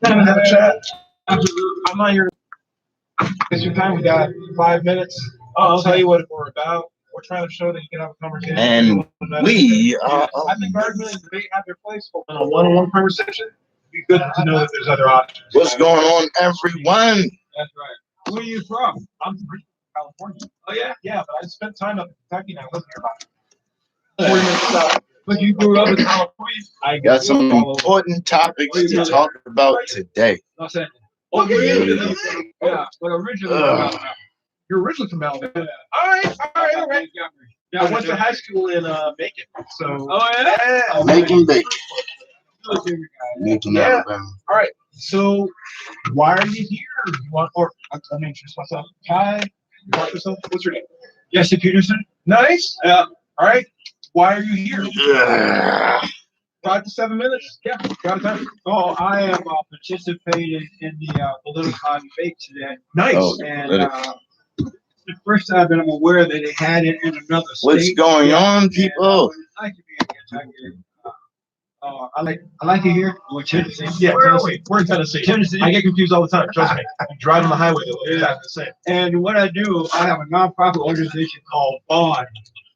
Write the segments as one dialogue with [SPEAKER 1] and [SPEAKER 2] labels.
[SPEAKER 1] gonna have a chat. I'm not here to waste your time. We got 5 minutes. I'll tell you what we're about. We're trying to show that you can have a conversation.
[SPEAKER 2] And we are.
[SPEAKER 1] I think argument and debate have their place, but in a one-on-one conversation, it'd be good to know that there's other options.
[SPEAKER 2] What's going on, everyone?
[SPEAKER 1] That's right. Where are you from? I'm from California. Oh yeah, yeah. But I spent time up in Kentucky and I lived here about 40 minutes south. But you grew up in California. I
[SPEAKER 2] Got some important topics to talk about today.
[SPEAKER 1] Los Angeles. Oh, yeah, but originally, you're originally from Alabama. All right. Yeah, I went to high school in Macon. So. Oh yeah.
[SPEAKER 2] Macon, Alabama.
[SPEAKER 1] All right. So, why are you here? You want, or let me introduce myself. Hi. You want yourself? What's your name? Jesse Peterson. Nice. Yeah. All right. Why are you here?
[SPEAKER 2] Yeah.
[SPEAKER 1] 5 to 7 minutes. Yeah, got time.
[SPEAKER 3] Oh, I am participating in the political debate today.
[SPEAKER 1] Nice.
[SPEAKER 2] Oh,
[SPEAKER 3] And the first time that I'm aware that they had it in another state.
[SPEAKER 2] What's going on, people?
[SPEAKER 3] I like to be in Kentucky. I like to hear what Tennessee.
[SPEAKER 1] Yeah, Tennessee. We're in Tennessee.
[SPEAKER 3] Tennessee.
[SPEAKER 1] I get confused all the time. Trust me. I drive on the highway. They're exactly the same.
[SPEAKER 3] And what I do, I have a nonprofit organization called Bond.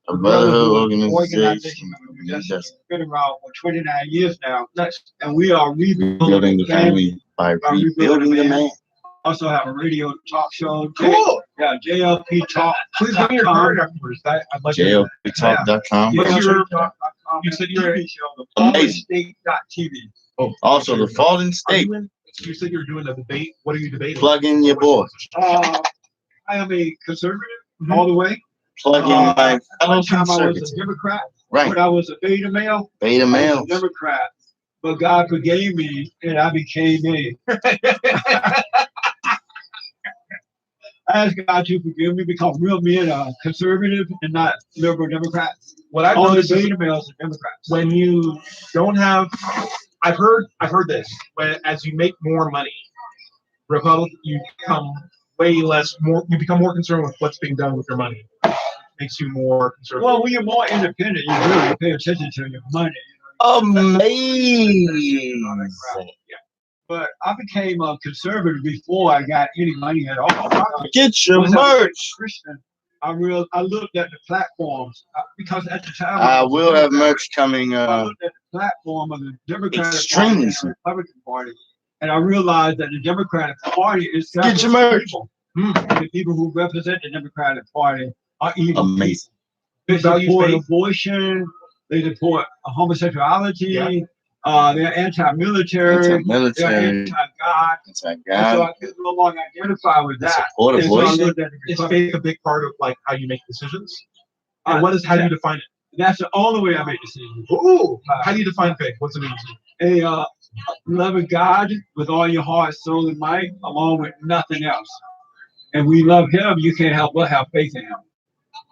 [SPEAKER 2] A brotherhood organization.
[SPEAKER 3] That's been around for 29 years now. And we are
[SPEAKER 2] Rebuilding the family by rebuilding the man.
[SPEAKER 3] Also have a radio talk show.
[SPEAKER 1] Cool.
[SPEAKER 3] Yeah, JLP Talk.
[SPEAKER 1] Please give me your card afterwards. I'd like to.
[SPEAKER 2] JLPtalk.com.
[SPEAKER 1] You said you're
[SPEAKER 2] amazing.
[SPEAKER 3] State.tv.
[SPEAKER 1] Oh,
[SPEAKER 2] Also, the Fallen State.
[SPEAKER 1] You said you were doing a debate. What are you debating?
[SPEAKER 2] Plug in your boy.
[SPEAKER 3] I am a conservative all the way.
[SPEAKER 2] Plug in my fellow
[SPEAKER 3] One time I was
[SPEAKER 2] conservative.
[SPEAKER 3] a Democrat.
[SPEAKER 2] Right.
[SPEAKER 3] When I was a beta male.
[SPEAKER 2] Beta
[SPEAKER 3] I was
[SPEAKER 2] male.
[SPEAKER 3] a Democrat. But God forgave me and I became a. I ask God to forgive me because real men are conservative and not liberal Democrats.
[SPEAKER 1] What I've
[SPEAKER 3] All the
[SPEAKER 1] noticed is
[SPEAKER 3] beta males are Democrats.
[SPEAKER 1] when you don't have, I've heard this. When as you make more money, Republican, you become you become more concerned with what's being done with your money. Makes you more conservative.
[SPEAKER 3] Well, when you're more independent, you really pay attention to your money.
[SPEAKER 2] Amazing.
[SPEAKER 3] But I became a conservative before I got any money at all.
[SPEAKER 2] Get your
[SPEAKER 3] Once I became
[SPEAKER 2] merch.
[SPEAKER 3] a Christian, I looked at the platforms because at the time
[SPEAKER 2] I will have merch coming.
[SPEAKER 3] I looked at the platform of the Democratic
[SPEAKER 2] Extremely
[SPEAKER 3] Party and the Republican Party, and I realized that the Democratic Party is
[SPEAKER 2] Get your merch.
[SPEAKER 3] people. And the people who represent the Democratic Party are evil.
[SPEAKER 2] Amazing.
[SPEAKER 3] They
[SPEAKER 1] Values
[SPEAKER 3] support
[SPEAKER 1] based.
[SPEAKER 3] abortion. They support homosexuality.
[SPEAKER 1] Yeah.
[SPEAKER 3] They're anti-military. They're
[SPEAKER 2] Anti-military.
[SPEAKER 3] anti-God. And so
[SPEAKER 2] Anti-God.
[SPEAKER 3] I could no longer identify with that.
[SPEAKER 2] Support
[SPEAKER 3] And so I
[SPEAKER 2] abortion.
[SPEAKER 3] looked at the
[SPEAKER 1] Is
[SPEAKER 3] Republican.
[SPEAKER 1] faith a big part of like how you make decisions? And how do you define it?
[SPEAKER 3] That's the only way I make decisions.
[SPEAKER 1] Ooh, how do you define faith? What's it mean?
[SPEAKER 3] Loving God with all your heart, soul, and might, along with nothing else. And we love Him. You can't help but have faith in Him.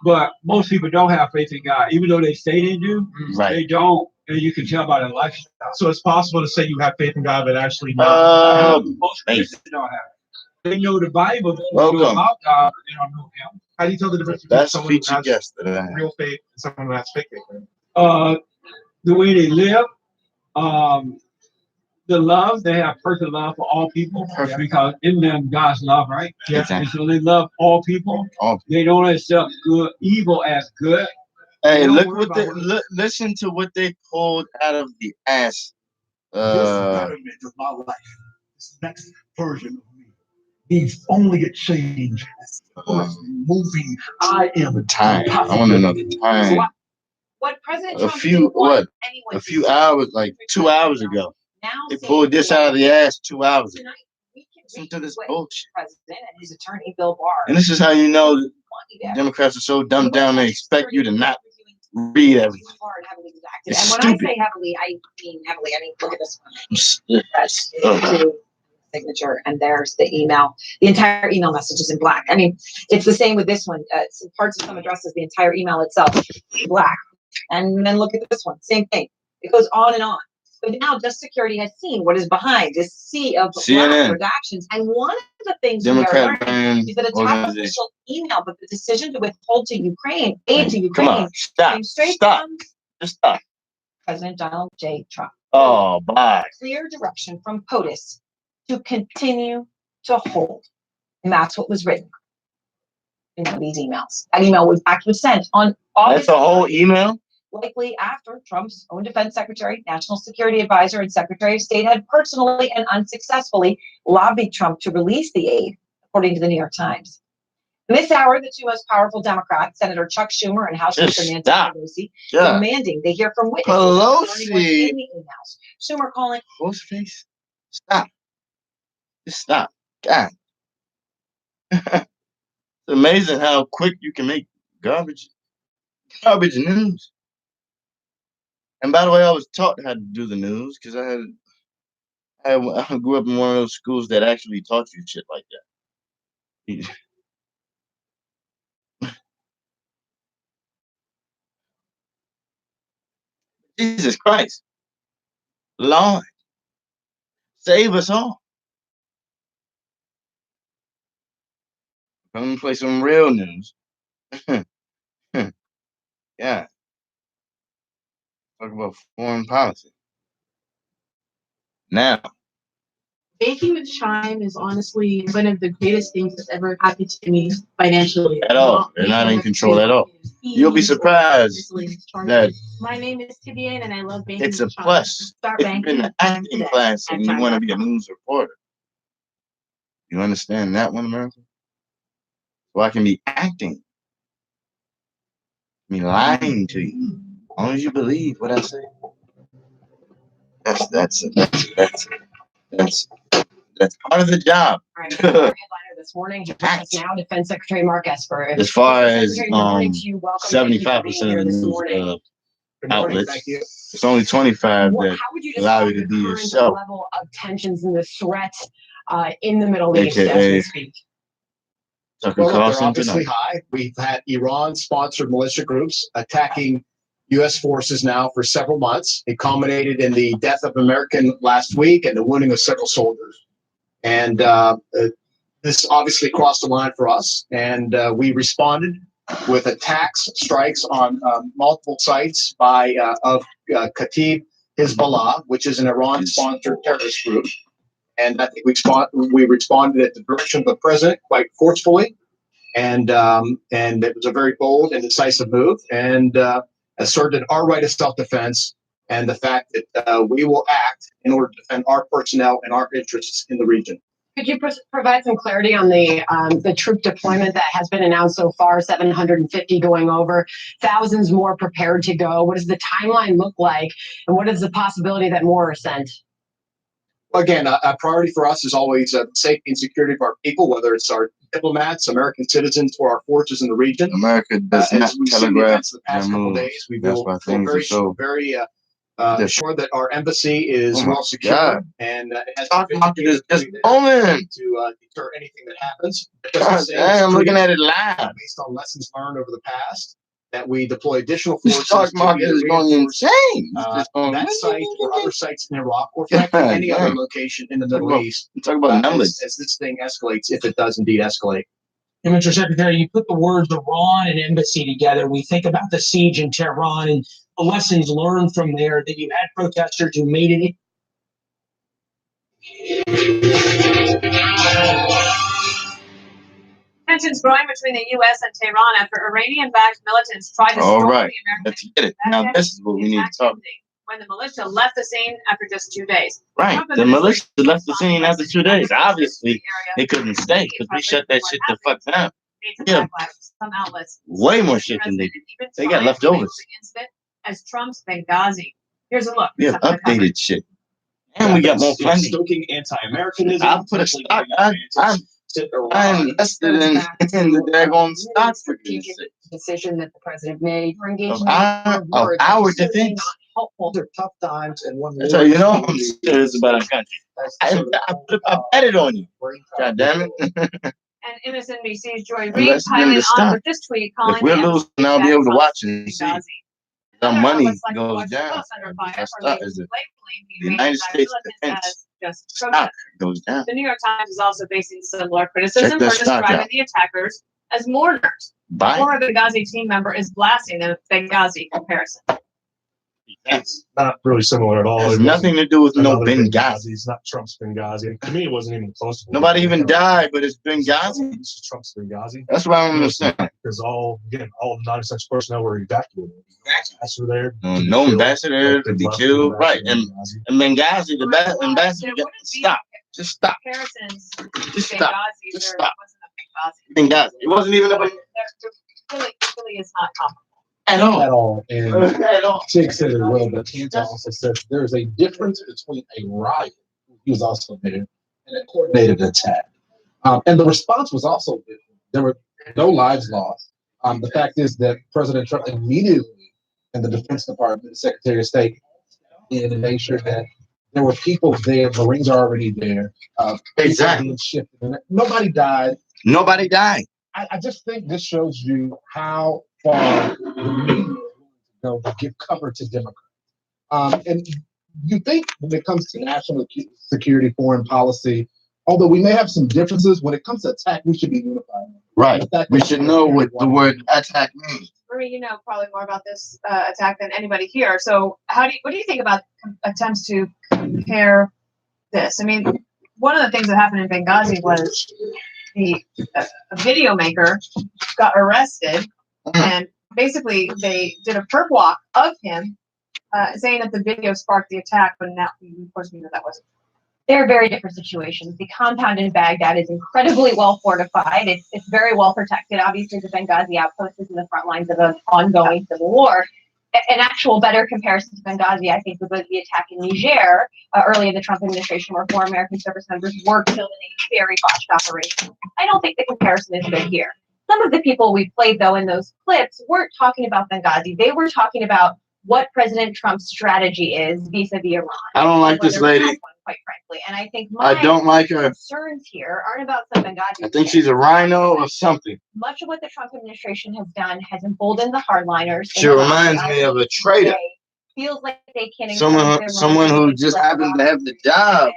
[SPEAKER 3] But most people don't have faith in God, even though they say they do.
[SPEAKER 2] Right.
[SPEAKER 3] They don't, and you can tell by their lifestyle.
[SPEAKER 1] So it's possible to say you have faith in God, but actually not.
[SPEAKER 3] Most Christians don't have it. They know the Bible, but they
[SPEAKER 2] Welcome.
[SPEAKER 3] know about God, but they don't know Him.
[SPEAKER 1] How do you tell the difference between
[SPEAKER 2] Best
[SPEAKER 1] someone who
[SPEAKER 2] feature
[SPEAKER 1] has
[SPEAKER 2] guest that I have.
[SPEAKER 1] real faith and someone who has fake faith?
[SPEAKER 3] The way they live, the love, they have perfect love for all people.
[SPEAKER 2] Perfect.
[SPEAKER 3] Because in them, God's love, right?
[SPEAKER 1] Yeah.
[SPEAKER 3] And so they love all people.
[SPEAKER 2] All-
[SPEAKER 3] They don't accept evil as good.
[SPEAKER 2] Hey,
[SPEAKER 3] Don't
[SPEAKER 2] look
[SPEAKER 3] worry
[SPEAKER 2] what they
[SPEAKER 3] about what-
[SPEAKER 2] listen to what they pulled out of the ass.
[SPEAKER 4] This betterment of my life, this next version of me, needs only a change. Moving, I am
[SPEAKER 2] Time. I want to know the time.
[SPEAKER 5] What President
[SPEAKER 2] A
[SPEAKER 5] Trump
[SPEAKER 2] few
[SPEAKER 5] didn't want
[SPEAKER 2] what?
[SPEAKER 5] anyone
[SPEAKER 2] A
[SPEAKER 5] to
[SPEAKER 2] few
[SPEAKER 5] see.
[SPEAKER 2] hours, like 2 hours ago.
[SPEAKER 5] Now
[SPEAKER 2] They
[SPEAKER 5] saying
[SPEAKER 2] pulled this out of the ass 2 hours ago.
[SPEAKER 5] tonight, we can
[SPEAKER 2] Listen to this
[SPEAKER 5] read
[SPEAKER 2] bullshit.
[SPEAKER 5] what the president and his attorney Bill Barr
[SPEAKER 2] And this is how you know
[SPEAKER 5] want you to have.
[SPEAKER 2] Democrats are so dumbed down. They expect you to not
[SPEAKER 5] Reviewing
[SPEAKER 2] read everything.
[SPEAKER 5] hard, heavily redacted.
[SPEAKER 2] It's
[SPEAKER 5] And when
[SPEAKER 2] stupid.
[SPEAKER 5] I say heavily, I mean heavily. I mean, look at this one.
[SPEAKER 2] Yeah.
[SPEAKER 5] That's
[SPEAKER 2] Ugh.
[SPEAKER 5] signature, and there's the email. The entire email message is in black. I mean, it's the same with this one. Some parts of some addresses, the entire email itself, black. And then look at this one, same thing. It goes on and on. But now Just Security has seen what is behind this sea of
[SPEAKER 2] CNN.
[SPEAKER 5] black redactions. And one of the things we are
[SPEAKER 2] Democrat
[SPEAKER 5] learning
[SPEAKER 2] banned
[SPEAKER 5] is that a top
[SPEAKER 2] organization.
[SPEAKER 5] official email, but the decision to withhold to Ukraine, aid to
[SPEAKER 2] Come
[SPEAKER 5] Ukraine,
[SPEAKER 2] on, stop,
[SPEAKER 5] came straight
[SPEAKER 2] stop,
[SPEAKER 5] from
[SPEAKER 2] just stop.
[SPEAKER 5] President Donald J. Trump.
[SPEAKER 2] Oh, bye.
[SPEAKER 5] Clear direction from POTUS to continue to hold. And that's what was written in these emails. That email was actually sent on August.
[SPEAKER 2] That's a whole email?
[SPEAKER 5] Likely after Trump's own defense secretary, national security advisor, and secretary of state had personally and unsuccessfully lobbied Trump to release the aid, according to the New York Times. In this hour, the two most powerful Democrats, Senator Chuck Schumer and House
[SPEAKER 2] Just
[SPEAKER 5] Speaker Nancy
[SPEAKER 2] stop.
[SPEAKER 5] Pelosi,
[SPEAKER 2] Yeah.
[SPEAKER 5] demanding they hear from witnesses
[SPEAKER 2] Pelosi.
[SPEAKER 5] concerning what's in the emails. Schumer calling
[SPEAKER 2] Horseface? Stop. Just stop. God. It's amazing how quick you can make garbage news. And by the way, I was taught how to do the news because I grew up in one of those schools that actually taught you shit like that. Jesus Christ. Lord. Save us all. Come and play some real news. Yeah. Talk about foreign policy. Now.
[SPEAKER 6] Banking with Chime is honestly one of the greatest things that's ever happened to me financially.
[SPEAKER 2] At all. They're not in control at all. You'll be surprised that
[SPEAKER 6] my name is Tibian and I love banking.
[SPEAKER 2] it's a
[SPEAKER 6] with Chime.
[SPEAKER 2] plus
[SPEAKER 6] Start
[SPEAKER 2] if you're in the acting class and you want to be a news reporter. You understand that one, America? So I can be acting. Me lying to you. As long as you believe what I say. That's part of the job.
[SPEAKER 5] All right, our headliner this morning, joins us now, Defense Secretary Mark Esper.
[SPEAKER 2] As far as
[SPEAKER 5] Secretary, good morning to you. Welcome. Thank you for
[SPEAKER 2] 75%
[SPEAKER 5] being
[SPEAKER 2] of
[SPEAKER 5] here
[SPEAKER 2] the
[SPEAKER 5] this
[SPEAKER 2] news
[SPEAKER 5] morning.
[SPEAKER 2] outlets,
[SPEAKER 1] Thank you.
[SPEAKER 2] it's only 25
[SPEAKER 5] How
[SPEAKER 2] that
[SPEAKER 5] would you
[SPEAKER 2] allow
[SPEAKER 5] describe
[SPEAKER 2] you to
[SPEAKER 5] the
[SPEAKER 2] be
[SPEAKER 5] current
[SPEAKER 2] yourself.
[SPEAKER 5] level of tensions and the threat in the Middle East as
[SPEAKER 2] AKA
[SPEAKER 5] we speak?
[SPEAKER 2] Tucker
[SPEAKER 4] Well, look, they're
[SPEAKER 2] Carlson
[SPEAKER 4] obviously
[SPEAKER 2] tonight.
[SPEAKER 4] high. We've had Iran-sponsored militia groups attacking U.S. forces now for several months. It culminated in the death of an American last week and the wounding of several soldiers. And this obviously crossed the line for us. And we responded with attacks, strikes on multiple sites by Kataib Hezbollah, which is an Iran-sponsored terrorist group. And I think we responded at the direction of the president quite forcefully, and it was a very bold and decisive move, and asserted our right of self-defense and the fact that we will act in order to defend our personnel and our interests in the region.
[SPEAKER 7] Could you provide some clarity on the troop deployment that has been announced so far? 750 going over, thousands more prepared to go. What does the timeline look like, and what is the possibility that more are sent?
[SPEAKER 4] Again, a priority for us is always safety and security of our people, whether it's our diplomats, American citizens, or our forces in the region.
[SPEAKER 2] America does not
[SPEAKER 4] As we've seen the
[SPEAKER 2] telegraph
[SPEAKER 4] events of the past
[SPEAKER 2] their
[SPEAKER 4] couple
[SPEAKER 2] moves.
[SPEAKER 4] days, we
[SPEAKER 2] That's
[SPEAKER 4] will
[SPEAKER 2] why
[SPEAKER 4] feel
[SPEAKER 2] things are so.
[SPEAKER 4] very
[SPEAKER 2] They're
[SPEAKER 4] sure that our embassy is
[SPEAKER 2] Oh my
[SPEAKER 4] well secure,
[SPEAKER 2] God.
[SPEAKER 4] and it has
[SPEAKER 2] Stock
[SPEAKER 4] been
[SPEAKER 2] market is just
[SPEAKER 4] to
[SPEAKER 2] booming.
[SPEAKER 4] deter anything that happens.
[SPEAKER 2] God damn, I'm looking at it live.
[SPEAKER 4] Based on lessons learned over the past, that we deploy additional
[SPEAKER 2] The
[SPEAKER 4] forces.
[SPEAKER 2] stock
[SPEAKER 4] to
[SPEAKER 2] market is going
[SPEAKER 4] reinforce,
[SPEAKER 2] insane. It's just going.
[SPEAKER 4] that site or other sites in Iraq, or frankly any
[SPEAKER 2] Yeah.
[SPEAKER 4] other location in the Middle East.
[SPEAKER 2] Talk about numbers.
[SPEAKER 4] As this thing escalates, if it does indeed escalate.
[SPEAKER 8] And Mr. Secretary, you put the words Iran and embassy together. We think about the siege in Tehran and the lessons learned from there, that you had protesters who made it.
[SPEAKER 6] Tensions growing between the U.S. and Tehran after Iranian-backed militants tried to
[SPEAKER 2] All
[SPEAKER 6] storm
[SPEAKER 2] right.
[SPEAKER 6] the American.
[SPEAKER 2] Let's get it. Now this is what we need to talk about.
[SPEAKER 6] When the militia left the scene after just 2 days.
[SPEAKER 2] Right. The militia left the scene after 2 days. Obviously, they couldn't stay because we shut that shit the fuck down. Yeah.
[SPEAKER 6] Some outlets.
[SPEAKER 2] Way more shit than they did. They got leftovers.
[SPEAKER 6] Incident as Trump's Benghazi. Here's a look.
[SPEAKER 2] We have updated shit. And we got more funding.
[SPEAKER 1] Stoking anti-Americanism.
[SPEAKER 2] I put a stock. I invested in the daggone stock for goodness sake.
[SPEAKER 7] Decision that the president made for engagement
[SPEAKER 2] Of our defense.
[SPEAKER 4] These are tough times, and one.
[SPEAKER 2] That's how you know I'm serious about our country. I bet it on you. God damn it.
[SPEAKER 6] And MSNBC's Joy Reid
[SPEAKER 2] Invested in
[SPEAKER 6] piling
[SPEAKER 2] the
[SPEAKER 6] on
[SPEAKER 2] stock.
[SPEAKER 6] with this tweet calling
[SPEAKER 2] If we're
[SPEAKER 6] the
[SPEAKER 2] losing, I'll be able to watch and see.
[SPEAKER 6] Benghazi.
[SPEAKER 2] The
[SPEAKER 6] Other
[SPEAKER 2] money
[SPEAKER 6] outlets like the
[SPEAKER 2] goes
[SPEAKER 6] Washington
[SPEAKER 2] down.
[SPEAKER 6] Post under fire
[SPEAKER 2] Our
[SPEAKER 6] for
[SPEAKER 2] stock is
[SPEAKER 6] labeling
[SPEAKER 2] the United States
[SPEAKER 6] militants
[SPEAKER 2] defense
[SPEAKER 6] as just
[SPEAKER 2] stock
[SPEAKER 6] protest.
[SPEAKER 2] goes down.
[SPEAKER 6] The New York Times is also facing similar criticism
[SPEAKER 2] Check
[SPEAKER 6] for
[SPEAKER 2] their stock
[SPEAKER 6] describing
[SPEAKER 2] out.
[SPEAKER 6] the attackers as mourners. A
[SPEAKER 2] Buy.
[SPEAKER 6] former Benghazi team member is blasting the Benghazi comparison.
[SPEAKER 2] Yes.
[SPEAKER 9] Not really similar at all.
[SPEAKER 2] Has
[SPEAKER 9] It wasn't
[SPEAKER 2] nothing to do with no
[SPEAKER 9] another
[SPEAKER 2] Benghazi.
[SPEAKER 9] It's not Trump's Benghazi. To me, it wasn't even close to
[SPEAKER 2] Nobody even died, but it's Benghazi.
[SPEAKER 9] This is Trump's Benghazi.
[SPEAKER 2] That's what I don't understand.
[SPEAKER 9] Because all non-essential personnel were evacuated. Ambassador there.
[SPEAKER 2] No ambassador to be killed. Right. And Benghazi, the ambassador, stop. Just stop.
[SPEAKER 10] Comparisons.
[SPEAKER 2] Just stop.
[SPEAKER 10] Benghazi,
[SPEAKER 2] Just
[SPEAKER 10] there
[SPEAKER 2] stop.
[SPEAKER 10] wasn't a
[SPEAKER 2] Benghazi. It wasn't even a
[SPEAKER 10] There really is not comparable.
[SPEAKER 2] at all.
[SPEAKER 4] At all. And
[SPEAKER 2] At all.
[SPEAKER 4] Tig said it well, but Tanta also said there's a difference between a riot, he was also there, and a coordinated attack. And the response was also different. There were no lives lost. The fact is that President Trump immediately, and the Defense Department, the Secretary of State, and made sure that there were people there, Marines are already there.
[SPEAKER 2] Exactly.
[SPEAKER 4] Being shifted. Nobody died.
[SPEAKER 2] Nobody died.
[SPEAKER 4] I just think this shows you how far the media is willing to go to give cover to Democrats. And you think when it comes to national security, foreign policy, although we may have some differences, when it comes to attack, we should be unified.
[SPEAKER 2] Right.
[SPEAKER 4] The fact
[SPEAKER 2] We
[SPEAKER 4] that-
[SPEAKER 2] should know what the word attack means.
[SPEAKER 10] Marie, you know probably more about this attack than anybody here. So, what do you think about attempts to compare this? I mean, one of the things that happened in Benghazi was a video maker got arrested, and basically they did a perp walk of him, saying that the video sparked the attack, but now, of course, we know that wasn't.
[SPEAKER 5] They're very different situations. The compound in Baghdad is incredibly well fortified. It's very well protected. Obviously, the Benghazi outpost is in the front lines of an ongoing civil war. An actual better comparison to Benghazi, I think, was the attack in Niger early in the Trump administration, where 4 American service members were killed in a very botched operation. I don't think the comparison is good here. Some of the people we played, though, in those clips weren't talking about Benghazi. They were talking about what President Trump's strategy is vis-a-vis Iran.
[SPEAKER 2] I don't like this
[SPEAKER 5] Whether we
[SPEAKER 2] lady.
[SPEAKER 5] have one, quite frankly. And I think
[SPEAKER 2] I don't like her.
[SPEAKER 5] concerns here aren't about some Benghazi.
[SPEAKER 2] I think she's a rhino or something.
[SPEAKER 5] Much of what the Trump administration has done has emboldened the hardliners.
[SPEAKER 2] She reminds me of a traitor.
[SPEAKER 5] Feels like they can
[SPEAKER 2] Someone who just happens to have the job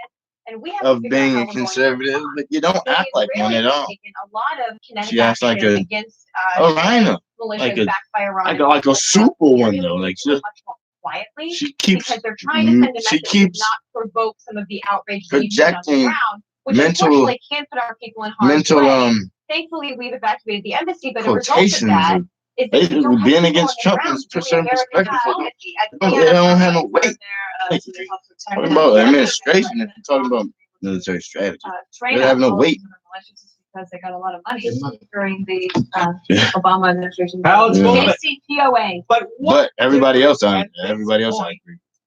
[SPEAKER 5] and we have
[SPEAKER 2] of
[SPEAKER 5] to figure out
[SPEAKER 2] being
[SPEAKER 5] how
[SPEAKER 2] a
[SPEAKER 5] we're going to
[SPEAKER 2] conservative, but you don't
[SPEAKER 5] the
[SPEAKER 2] act like one at
[SPEAKER 5] Israelis have
[SPEAKER 2] all.
[SPEAKER 5] taken a lot of kinetic
[SPEAKER 2] She acts like
[SPEAKER 5] action
[SPEAKER 2] a
[SPEAKER 5] against
[SPEAKER 2] rhino,
[SPEAKER 5] militias
[SPEAKER 2] like a-
[SPEAKER 5] backed by Iran.
[SPEAKER 2] like a super one though. Like
[SPEAKER 5] much more quietly.
[SPEAKER 2] she keeps
[SPEAKER 5] Because they're trying to send a
[SPEAKER 2] she
[SPEAKER 5] message to
[SPEAKER 2] keeps
[SPEAKER 5] not provoke some of the outrage that you see on the
[SPEAKER 2] projecting
[SPEAKER 5] ground, which
[SPEAKER 2] mental-
[SPEAKER 5] unfortunately can put our people in harm's
[SPEAKER 2] mental
[SPEAKER 5] way. Thankfully, we've evacuated the embassy, but a result of
[SPEAKER 2] quotations
[SPEAKER 5] that
[SPEAKER 2] of
[SPEAKER 5] is that
[SPEAKER 2] basically
[SPEAKER 5] we don't have
[SPEAKER 2] being
[SPEAKER 5] people
[SPEAKER 2] against
[SPEAKER 5] on the
[SPEAKER 2] Trump
[SPEAKER 5] ground
[SPEAKER 2] is
[SPEAKER 5] doing
[SPEAKER 2] certain
[SPEAKER 5] American
[SPEAKER 2] perspective.
[SPEAKER 5] diplomacy.
[SPEAKER 2] They don't have no weight.
[SPEAKER 10] Like,
[SPEAKER 2] Talking about administration and talking about military strategy. They have no weight.
[SPEAKER 10] because they got a lot of money
[SPEAKER 4] Good money.
[SPEAKER 10] during the
[SPEAKER 2] Yeah.
[SPEAKER 10] Obama administration.
[SPEAKER 3] Alex,
[SPEAKER 2] Yeah.
[SPEAKER 5] JCPOA.
[SPEAKER 2] But everybody else I
[SPEAKER 3] at this
[SPEAKER 2] agree.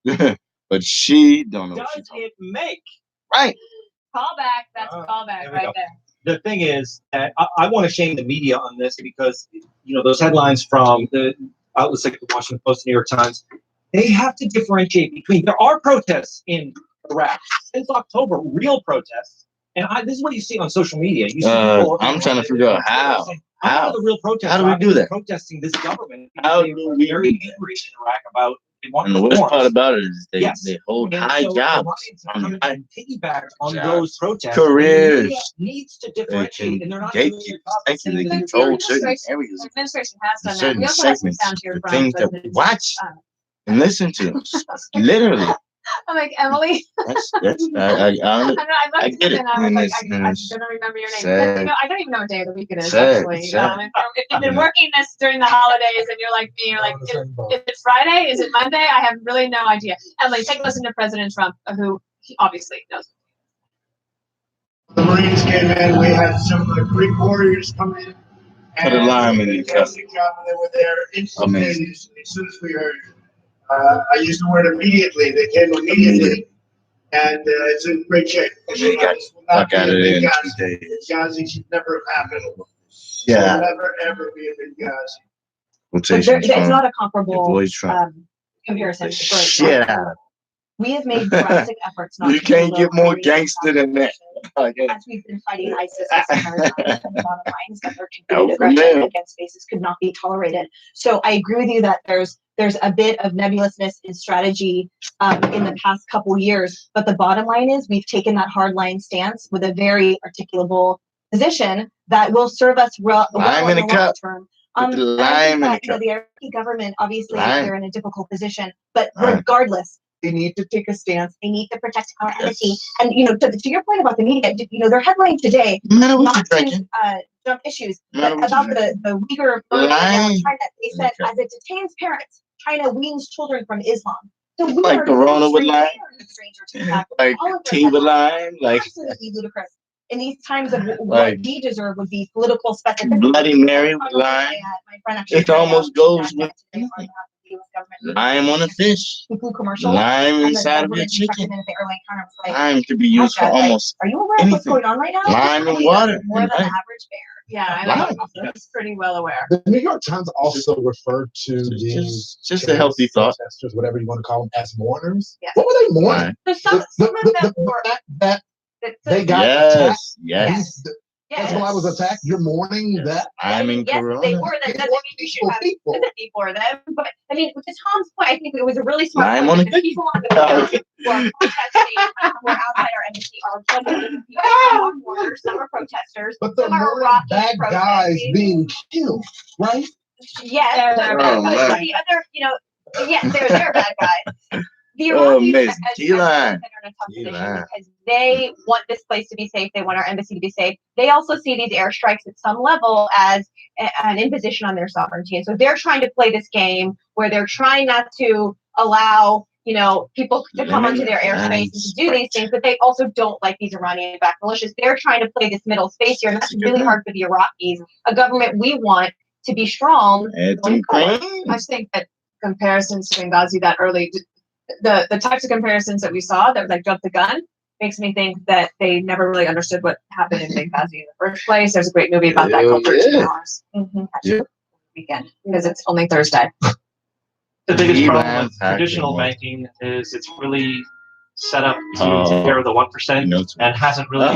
[SPEAKER 3] point
[SPEAKER 2] But she don't know what she's
[SPEAKER 3] does
[SPEAKER 2] talking
[SPEAKER 3] it make?
[SPEAKER 2] Right.
[SPEAKER 10] Callback, that's a
[SPEAKER 1] There
[SPEAKER 10] callback
[SPEAKER 1] we
[SPEAKER 10] right
[SPEAKER 1] go.
[SPEAKER 10] there.
[SPEAKER 1] The thing is that I want to shame the media on this because, those headlines from the outlets like the Washington Post, New York Times, they have to differentiate between, there are protests in Iraq since October, real protests. And this is what you see on social media. You see people,
[SPEAKER 2] I'm trying to figure out how.
[SPEAKER 1] saying,
[SPEAKER 2] How?
[SPEAKER 1] the real protests
[SPEAKER 2] How do we
[SPEAKER 1] are
[SPEAKER 2] do that?
[SPEAKER 1] protesting this government.
[SPEAKER 2] How
[SPEAKER 1] They
[SPEAKER 2] do
[SPEAKER 1] were
[SPEAKER 2] we
[SPEAKER 1] very
[SPEAKER 2] do that?
[SPEAKER 1] angry in Iraq about they want
[SPEAKER 2] And the worst
[SPEAKER 1] reforms.
[SPEAKER 2] part about it is they,
[SPEAKER 1] Yes.
[SPEAKER 2] they hold
[SPEAKER 1] And
[SPEAKER 2] high
[SPEAKER 1] so
[SPEAKER 2] jobs
[SPEAKER 1] Iranians are
[SPEAKER 2] on
[SPEAKER 1] coming
[SPEAKER 2] high
[SPEAKER 1] and piggyback on
[SPEAKER 2] jobs.
[SPEAKER 1] those protests.
[SPEAKER 2] Careers.
[SPEAKER 1] And the media needs to differentiate, and they're not doing their job.
[SPEAKER 2] Thank you. They
[SPEAKER 1] Saying
[SPEAKER 2] control
[SPEAKER 10] The
[SPEAKER 2] certain
[SPEAKER 10] administration-
[SPEAKER 2] areas,
[SPEAKER 10] The administration has done that.
[SPEAKER 2] certain
[SPEAKER 10] We also have some
[SPEAKER 2] segments,
[SPEAKER 10] sound here
[SPEAKER 2] the
[SPEAKER 10] from
[SPEAKER 2] things that we
[SPEAKER 10] President
[SPEAKER 2] watch
[SPEAKER 10] Trump.
[SPEAKER 2] and listen to. Literally.
[SPEAKER 10] I'm like, Emily,
[SPEAKER 2] That's I
[SPEAKER 10] I looked
[SPEAKER 2] I get it.
[SPEAKER 10] and I was
[SPEAKER 2] And
[SPEAKER 10] like,
[SPEAKER 2] it's-
[SPEAKER 10] I
[SPEAKER 2] and it's
[SPEAKER 10] don't remember your name.
[SPEAKER 2] sad.
[SPEAKER 10] I don't even know what day of the week it is,
[SPEAKER 2] Sad,
[SPEAKER 10] actually.
[SPEAKER 2] sad.
[SPEAKER 10] If you've been working this during the holidays and you're like me, you're like, is it Friday? Is it Monday? I have really no idea. Emily, take a listen to President Trump, who he obviously knows.
[SPEAKER 11] The Marines came in, we had some Greek warriors come in.
[SPEAKER 2] Put a lime in
[SPEAKER 11] they
[SPEAKER 2] your
[SPEAKER 11] did a
[SPEAKER 2] cup.
[SPEAKER 11] fantastic job, and they were there instantaneously. As soon as we heard, I used the word immediately, they came immediately. And it's in great shape.
[SPEAKER 2] They got
[SPEAKER 11] This will not
[SPEAKER 2] stuck out of
[SPEAKER 11] be a
[SPEAKER 2] there in
[SPEAKER 11] Benghazi.
[SPEAKER 2] 2 days.
[SPEAKER 11] Benghazi should never have happened.
[SPEAKER 2] Yeah.
[SPEAKER 11] Should never, ever be a Benghazi.
[SPEAKER 5] But
[SPEAKER 2] Quotation
[SPEAKER 5] it's
[SPEAKER 2] Trump.
[SPEAKER 5] not a
[SPEAKER 2] Your
[SPEAKER 5] comparable
[SPEAKER 2] boy's Trump.
[SPEAKER 5] comparison.
[SPEAKER 2] The
[SPEAKER 5] for
[SPEAKER 2] shit
[SPEAKER 5] example.
[SPEAKER 2] out of
[SPEAKER 5] We have made drastic efforts not
[SPEAKER 2] You
[SPEAKER 5] to
[SPEAKER 2] can't
[SPEAKER 5] provoke
[SPEAKER 2] get more
[SPEAKER 5] Korean
[SPEAKER 2] gangster than that.
[SPEAKER 5] confrontation. As we've been fighting ISIS this entire time, and the bottom line is that their
[SPEAKER 2] Go
[SPEAKER 5] continued
[SPEAKER 2] from
[SPEAKER 5] aggression
[SPEAKER 2] there.
[SPEAKER 5] against bases could not be tolerated. So I agree with you that there's a bit of nebulousness in strategy in the past couple years, but the bottom line is we've taken that hardline stance with a very articulable position that will serve us well
[SPEAKER 2] Lime
[SPEAKER 5] in
[SPEAKER 2] in
[SPEAKER 5] the
[SPEAKER 2] a
[SPEAKER 5] long
[SPEAKER 2] cup.
[SPEAKER 5] term.
[SPEAKER 2] Put the
[SPEAKER 5] And I
[SPEAKER 2] lime
[SPEAKER 5] think
[SPEAKER 2] in
[SPEAKER 5] that,
[SPEAKER 2] the cup.
[SPEAKER 5] the Iraqi government, obviously,
[SPEAKER 2] Lime.
[SPEAKER 5] they're in a difficult position, but
[SPEAKER 2] Lime.
[SPEAKER 5] regardless, they need to take a stance. They need to protect our
[SPEAKER 2] Yes.
[SPEAKER 5] embassy. And, to your point about the media, their headline today,
[SPEAKER 2] No matter what
[SPEAKER 5] not
[SPEAKER 2] you're
[SPEAKER 5] to
[SPEAKER 2] drinking.
[SPEAKER 5] jump issues,
[SPEAKER 2] No
[SPEAKER 5] but
[SPEAKER 2] matter what
[SPEAKER 5] about
[SPEAKER 2] you're drinking.
[SPEAKER 5] the Uyghur burning right now in
[SPEAKER 2] Lime.
[SPEAKER 5] China. They said,
[SPEAKER 2] Okay.
[SPEAKER 5] as it detains parents, China weans children from Islam. So we
[SPEAKER 2] Like
[SPEAKER 5] are
[SPEAKER 2] Corona with
[SPEAKER 5] no
[SPEAKER 2] lime?
[SPEAKER 5] stranger to that.
[SPEAKER 2] Like
[SPEAKER 5] All of their
[SPEAKER 2] tea with
[SPEAKER 5] headlines
[SPEAKER 2] lime? Like
[SPEAKER 5] absolutely ludicrous. In these times of what
[SPEAKER 2] Like
[SPEAKER 5] we deserve would be political specificity.
[SPEAKER 2] Bloody Mary with lime?
[SPEAKER 5] My friend actually
[SPEAKER 2] It
[SPEAKER 5] tried out
[SPEAKER 2] almost goes with
[SPEAKER 5] today on behalf of the US government.
[SPEAKER 2] lime on a fish.
[SPEAKER 5] Food commercial.
[SPEAKER 2] Lime
[SPEAKER 5] And the
[SPEAKER 2] inside of your
[SPEAKER 5] government instructed
[SPEAKER 2] chicken.
[SPEAKER 5] them at the airline counter was like,
[SPEAKER 2] Lime could be used for
[SPEAKER 5] "Gotcha, like,
[SPEAKER 2] almost
[SPEAKER 5] are you aware of what's
[SPEAKER 2] anything.
[SPEAKER 5] going on right now?
[SPEAKER 2] Lime and
[SPEAKER 5] Probably
[SPEAKER 2] water.
[SPEAKER 5] more than the
[SPEAKER 2] and
[SPEAKER 5] average bear."
[SPEAKER 10] Yeah, I
[SPEAKER 2] Lime.
[SPEAKER 10] know. That's pretty well aware.
[SPEAKER 9] The New York Times also referred to these
[SPEAKER 2] Just a healthy thought.
[SPEAKER 9] protesters, whatever you want to call them, as mourners.
[SPEAKER 10] Yeah.
[SPEAKER 9] What were they mourning?
[SPEAKER 2] Lime.
[SPEAKER 5] So some of them were
[SPEAKER 9] fact that
[SPEAKER 5] that
[SPEAKER 9] they got attacked.
[SPEAKER 2] Yes.
[SPEAKER 9] That's why I was attacked. You're mourning that.
[SPEAKER 2] I'm in
[SPEAKER 5] yes,
[SPEAKER 2] Corona.
[SPEAKER 5] they were. That doesn't mean you should have sympathy for them. But I mean, to Tom's point, I think it was a really smart
[SPEAKER 2] Lime
[SPEAKER 5] point
[SPEAKER 2] on a
[SPEAKER 5] because people on the ground who are protesting, who are outside our embassy, are plenty of different people. Some are mourners, some are protesters,
[SPEAKER 9] But the
[SPEAKER 5] some are
[SPEAKER 9] mourning
[SPEAKER 5] Iraqi
[SPEAKER 9] bad guys
[SPEAKER 5] protesting.
[SPEAKER 9] being killed, right?
[SPEAKER 5] Yes,
[SPEAKER 10] They're
[SPEAKER 2] bad
[SPEAKER 5] but
[SPEAKER 2] guys.
[SPEAKER 5] the other, yes, they're bad guys. The
[SPEAKER 2] Oh,
[SPEAKER 5] Iraqis,
[SPEAKER 2] amazing.
[SPEAKER 5] as
[SPEAKER 2] Key lime.
[SPEAKER 5] are in a tough
[SPEAKER 2] Key
[SPEAKER 5] position
[SPEAKER 2] lime.
[SPEAKER 5] because they want this place to be safe. They want our embassy to be safe. They also see these airstrikes at some level as an imposition on their sovereignty, and so they're trying to play this game where they're trying not to allow people to come onto their airspace and to do these things, but they also don't like these Iranian-backed militias. They're trying to play this middle space here, and that's really hard for the Iraqis, a government we want to be strong.
[SPEAKER 2] Add some cream.
[SPEAKER 10] I just think that comparisons to Benghazi that early, the types of comparisons that we saw that like jumped the gun makes me think that they never really understood what happened in Benghazi in the first place. There's a great movie about that called 13 Hours.
[SPEAKER 2] Yeah.
[SPEAKER 10] Weekend because it's only Thursday.
[SPEAKER 12] The biggest
[SPEAKER 2] Key
[SPEAKER 12] problem
[SPEAKER 2] lime
[SPEAKER 12] with
[SPEAKER 2] packed
[SPEAKER 12] traditional
[SPEAKER 2] in
[SPEAKER 12] banking is it's really set up to take care of the 1% and hasn't really.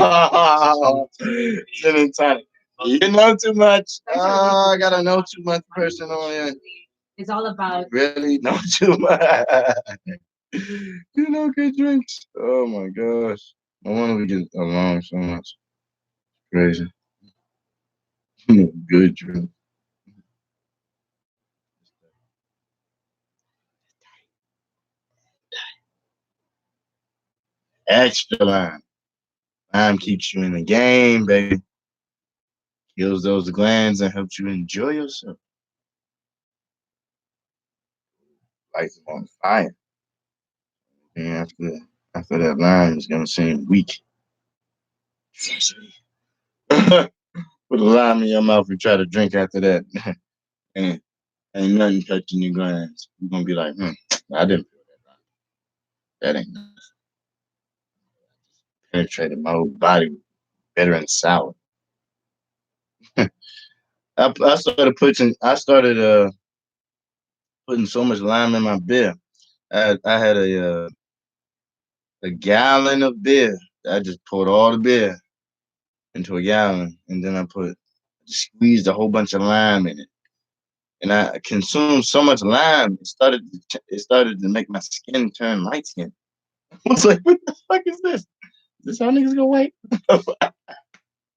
[SPEAKER 2] Gin and tonic. You know too much. Oh, I gotta know too much person on here.
[SPEAKER 5] It's all about
[SPEAKER 2] Really know too much. You know good drinks. Oh my gosh. No wonder we get along so much. Crazy. Good drink. Extra lime. Lime keeps you in the game, baby. Kills those glands and helps you enjoy yourself. Lights on fire. And after that lime is gonna seem weak. Put a lime in your mouth and try to drink after that. And ain't nothing touching your glands. You're gonna be like, I didn't feel that lime. That ain't nothing. Penetrated my whole body, bitter and sour. I started putting so much lime in my beer. I had a gallon of beer. I just poured all the beer into a gallon, and then I squeezed a whole bunch of lime in it. And I consumed so much lime, it started to make my skin turn light skin. I was like, what the fuck is this? Is this how niggas go white?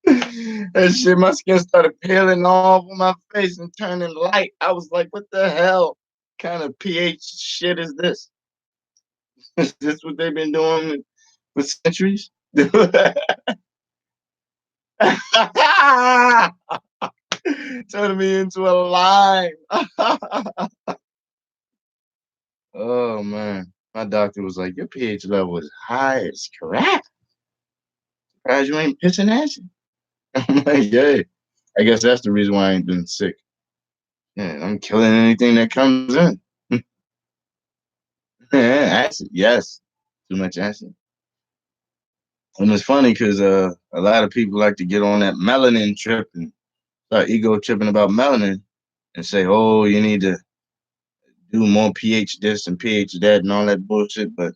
[SPEAKER 2] That shit, my skin started peeling off on my face and turning light. I was like, what the hell kind of pH shit is this? Is this what they've been doing for centuries? Turning me into a lime. Oh man, my doctor was like, your pH level is high as crap. Surprised you ain't pissing acid. I'm like, yeah, I guess that's the reason why I ain't been sick. Yeah, I'm killing anything that comes in. Acid, yes, too much acid. And it's funny because a lot of people like to get on that melanin trip and start ego tripping about melanin and say, oh, you need to do more pH this and pH that and all that bullshit. But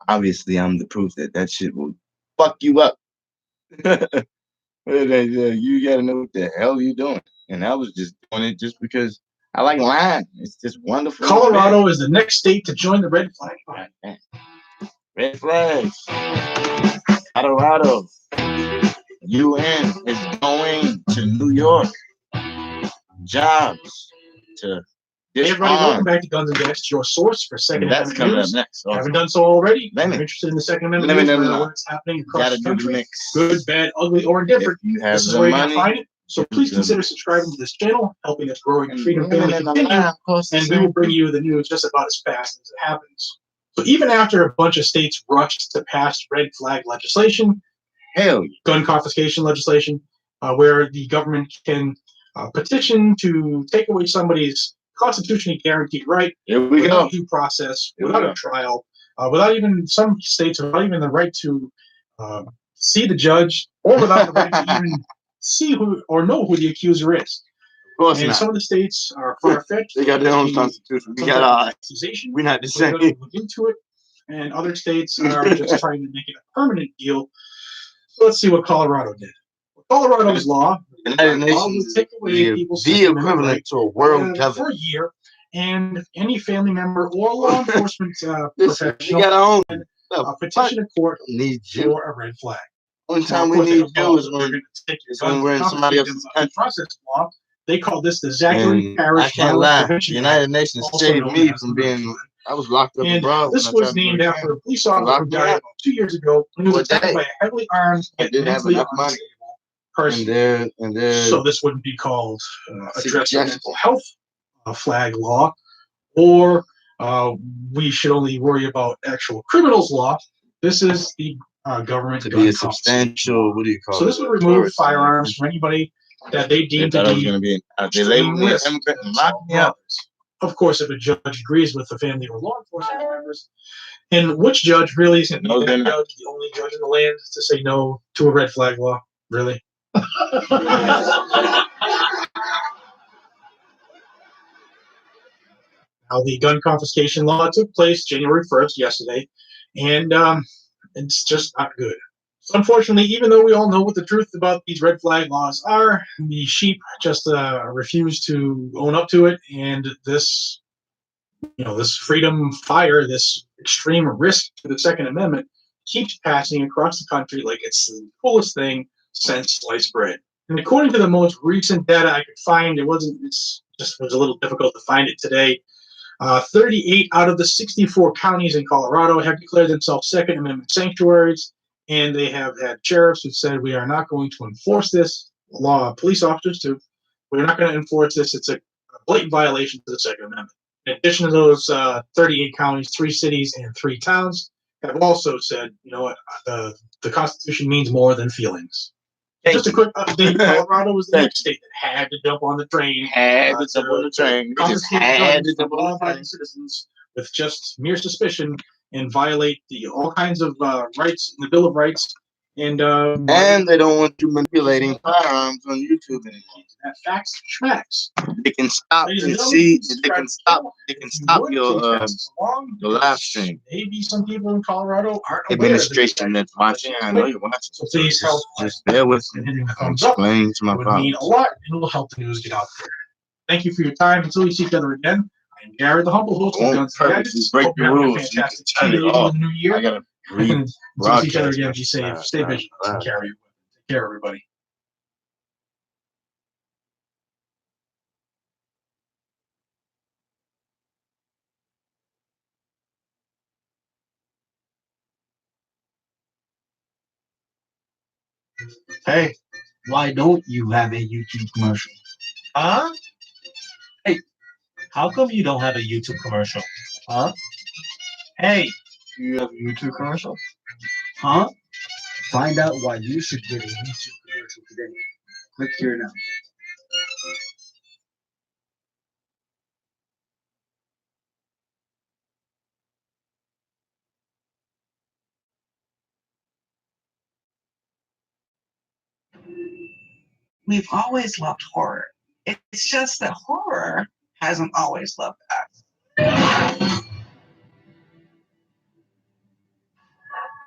[SPEAKER 2] obviously, I'm the proof that shit will fuck you up. You gotta know what the hell you're doing. And I was just doing it just because I like lime. It's just wonderful.
[SPEAKER 1] Colorado is the next state to join the Red Flag.
[SPEAKER 2] Red flags. Colorado. UN is going to New York. jobs to
[SPEAKER 1] Hey everybody, welcome
[SPEAKER 2] disarm.
[SPEAKER 1] back to Guns and Gas, your source for Second
[SPEAKER 2] And that's
[SPEAKER 1] Amendment
[SPEAKER 2] coming up
[SPEAKER 1] news.
[SPEAKER 2] next.
[SPEAKER 1] If you haven't done so already, if
[SPEAKER 2] Lemon.
[SPEAKER 1] you're interested in the Second Amendment
[SPEAKER 2] Lemon,
[SPEAKER 1] news,
[SPEAKER 2] lemon,
[SPEAKER 1] whether
[SPEAKER 2] lemon.
[SPEAKER 1] what's happening across
[SPEAKER 2] Gotta
[SPEAKER 1] the
[SPEAKER 2] do the
[SPEAKER 1] country,
[SPEAKER 2] mix.
[SPEAKER 1] good, bad, ugly, or indifferent,
[SPEAKER 2] If you have
[SPEAKER 1] this is
[SPEAKER 2] the
[SPEAKER 1] where you're
[SPEAKER 2] money,
[SPEAKER 1] gonna find it. So please consider subscribing to this channel, helping us grow and freedom family continue, and we will bring you the news just about as fast as it happens. So even after a bunch of states rushed to pass red flag legislation, gun confiscation legislation, where the government can petition to take away somebody's constitutionally guaranteed right without due process, without a trial, without even some states without even the right to see the judge, or without the right to even see who or know who the accuser is.
[SPEAKER 2] Of course
[SPEAKER 1] And
[SPEAKER 2] not.
[SPEAKER 1] some of the states are far-fetched.
[SPEAKER 2] They got their own constitution. We got ours. We're not the
[SPEAKER 1] We're
[SPEAKER 2] same.
[SPEAKER 1] going to look into it. And other states are just trying to make it a permanent deal. So let's see what Colorado did. Colorado's law,
[SPEAKER 2] The United
[SPEAKER 1] will
[SPEAKER 2] Nations
[SPEAKER 1] take away
[SPEAKER 2] is
[SPEAKER 1] people's
[SPEAKER 2] the
[SPEAKER 1] Second Amendment
[SPEAKER 2] equivalent
[SPEAKER 1] right,
[SPEAKER 2] to a world
[SPEAKER 1] for
[SPEAKER 2] government.
[SPEAKER 1] a year, and any family member or law enforcement
[SPEAKER 2] Listen,
[SPEAKER 1] professional
[SPEAKER 2] we got our own
[SPEAKER 1] can
[SPEAKER 2] stuff.
[SPEAKER 1] petition a court
[SPEAKER 2] Need you.
[SPEAKER 1] for a red flag.
[SPEAKER 2] Only
[SPEAKER 1] Now,
[SPEAKER 2] time
[SPEAKER 1] of
[SPEAKER 2] we
[SPEAKER 1] course, they
[SPEAKER 2] need
[SPEAKER 1] don't call
[SPEAKER 2] you
[SPEAKER 1] it
[SPEAKER 2] is
[SPEAKER 1] they're
[SPEAKER 2] when,
[SPEAKER 1] gonna take your
[SPEAKER 2] is when
[SPEAKER 1] guns
[SPEAKER 2] we're
[SPEAKER 1] and
[SPEAKER 2] in somebody
[SPEAKER 1] confiscate
[SPEAKER 2] else's
[SPEAKER 1] them
[SPEAKER 2] country.
[SPEAKER 1] process law. They call this the Zachary
[SPEAKER 2] And
[SPEAKER 1] Parish
[SPEAKER 2] I can't
[SPEAKER 1] Violence
[SPEAKER 2] lie. The
[SPEAKER 1] Prevention
[SPEAKER 2] United
[SPEAKER 1] Act,
[SPEAKER 2] Nations
[SPEAKER 1] also
[SPEAKER 2] saved
[SPEAKER 1] known
[SPEAKER 2] me
[SPEAKER 1] as
[SPEAKER 2] from
[SPEAKER 1] the red
[SPEAKER 2] being.
[SPEAKER 1] flag.
[SPEAKER 2] I was locked up
[SPEAKER 1] And
[SPEAKER 2] abroad
[SPEAKER 1] this
[SPEAKER 2] when I
[SPEAKER 1] was
[SPEAKER 2] tried to go
[SPEAKER 1] named
[SPEAKER 2] to
[SPEAKER 1] after a
[SPEAKER 2] Canada.
[SPEAKER 1] police
[SPEAKER 2] They
[SPEAKER 1] officer who
[SPEAKER 2] locked me
[SPEAKER 1] died
[SPEAKER 2] up
[SPEAKER 1] about 2 years ago when he
[SPEAKER 2] for a
[SPEAKER 1] was attacked by
[SPEAKER 2] day.
[SPEAKER 1] a heavily armed
[SPEAKER 2] I
[SPEAKER 1] and
[SPEAKER 2] didn't have
[SPEAKER 1] mentally
[SPEAKER 2] enough money.
[SPEAKER 1] unstable person.
[SPEAKER 2] And they're
[SPEAKER 1] So this wouldn't be called address
[SPEAKER 2] suggestions.
[SPEAKER 1] mental health flag law, or we should only worry about actual criminals law. This is the government
[SPEAKER 2] to
[SPEAKER 1] gun
[SPEAKER 2] be a
[SPEAKER 1] confiscation.
[SPEAKER 2] substantial. What do you call
[SPEAKER 1] So
[SPEAKER 2] it?
[SPEAKER 1] this would remove firearms from anybody that they
[SPEAKER 2] They
[SPEAKER 1] deem to
[SPEAKER 2] thought I was
[SPEAKER 1] be
[SPEAKER 2] going to be. They
[SPEAKER 1] extreme
[SPEAKER 2] labeled me an
[SPEAKER 1] risk
[SPEAKER 2] immigrant and
[SPEAKER 1] to
[SPEAKER 2] locked me up.
[SPEAKER 1] others. Of course, if a judge agrees with the family or law enforcement members, and which judge really isn't
[SPEAKER 2] No,
[SPEAKER 1] the
[SPEAKER 2] they're not.
[SPEAKER 1] judge, the only judge in the land to say no to a red flag law? Really? Now, the gun confiscation law took place January 1st, yesterday, and it's just not good. So unfortunately, even though we all know what the truth about these red flag laws are, the sheep just refuse to own up to it, and this, this freedom fire, this extreme risk to the Second Amendment, keeps passing across the country like it's the coolest thing since sliced bread. And according to the most recent data I could find, it just was a little difficult to find it today. 38 out of the 64 counties in Colorado have declared themselves Second Amendment sanctuaries, and they have had sheriffs who said, we are not going to enforce this law, police officers too. We're not going to enforce this. It's a blatant violation of the Second Amendment. In addition to those 38 counties, 3 cities and 3 towns have also said, you know what, the Constitution means more than feelings. Just a quick update. Colorado was the next state that had to jump on the train.
[SPEAKER 2] Had to jump on the train. We just had to jump on the train.
[SPEAKER 1] Citizens with just mere suspicion and violate all kinds of rights in the Bill of Rights. And
[SPEAKER 2] they don't want you manipulating firearms on YouTube anymore.
[SPEAKER 1] Facts, facts.
[SPEAKER 2] They can stop and see. They can stop. They can stop your live stream.
[SPEAKER 1] Maybe some people in Colorado aren't aware.
[SPEAKER 2] Administration that's watching. I know you're watching.
[SPEAKER 1] So please help.
[SPEAKER 2] Just bear with me.
[SPEAKER 1] And hitting the
[SPEAKER 2] I'm
[SPEAKER 1] thumbs up.
[SPEAKER 2] explaining to my
[SPEAKER 1] It would mean a lot, and it will help the news get out there. Thank you for your time. Until we see each other again, I'm Gary, the humble host of Guns and Gadgets.
[SPEAKER 2] Break
[SPEAKER 1] Hope
[SPEAKER 2] the
[SPEAKER 1] you're having a
[SPEAKER 2] rules.
[SPEAKER 1] fantastic
[SPEAKER 2] Turn it
[SPEAKER 1] Tuesday
[SPEAKER 2] off.
[SPEAKER 1] in the new year.
[SPEAKER 2] I gotta read.
[SPEAKER 1] Until we see each other again, be safe, stay vigilant, and carry. Take care, everybody.
[SPEAKER 13] Hey, why don't you have a YouTube commercial?
[SPEAKER 12] Huh? Hey, how come you don't have a YouTube commercial? Huh? Hey,
[SPEAKER 13] Do you have a YouTube commercial? Huh? Find out why you should get a YouTube commercial today. Click here now.
[SPEAKER 14] We've always loved horror. It's just that horror hasn't always loved us.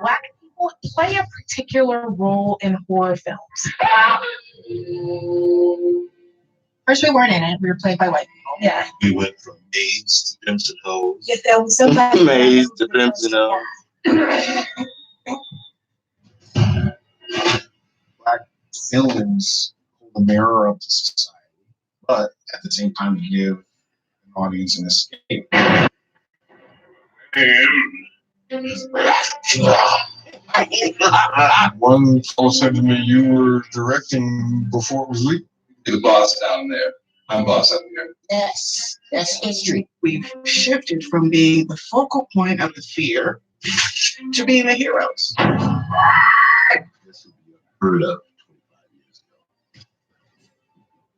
[SPEAKER 14] Black people play a particular role in horror films. First, we weren't in it. We were played by white people. Yeah.
[SPEAKER 15] We went from maids to pimps and hoes.
[SPEAKER 14] Get that was somebody.
[SPEAKER 2] Maids to pimps and hoes.
[SPEAKER 4] Black villains hold a mirror up to society.
[SPEAKER 16] but at the same time, you give an audience an escape.
[SPEAKER 17] One fellow said to me, "You were directing before it was legal."
[SPEAKER 18] You're the boss down there. I'm boss up here.
[SPEAKER 14] Yes, that's history. We've shifted from being the focal point of the fear to being the heroes.
[SPEAKER 18] Heard of.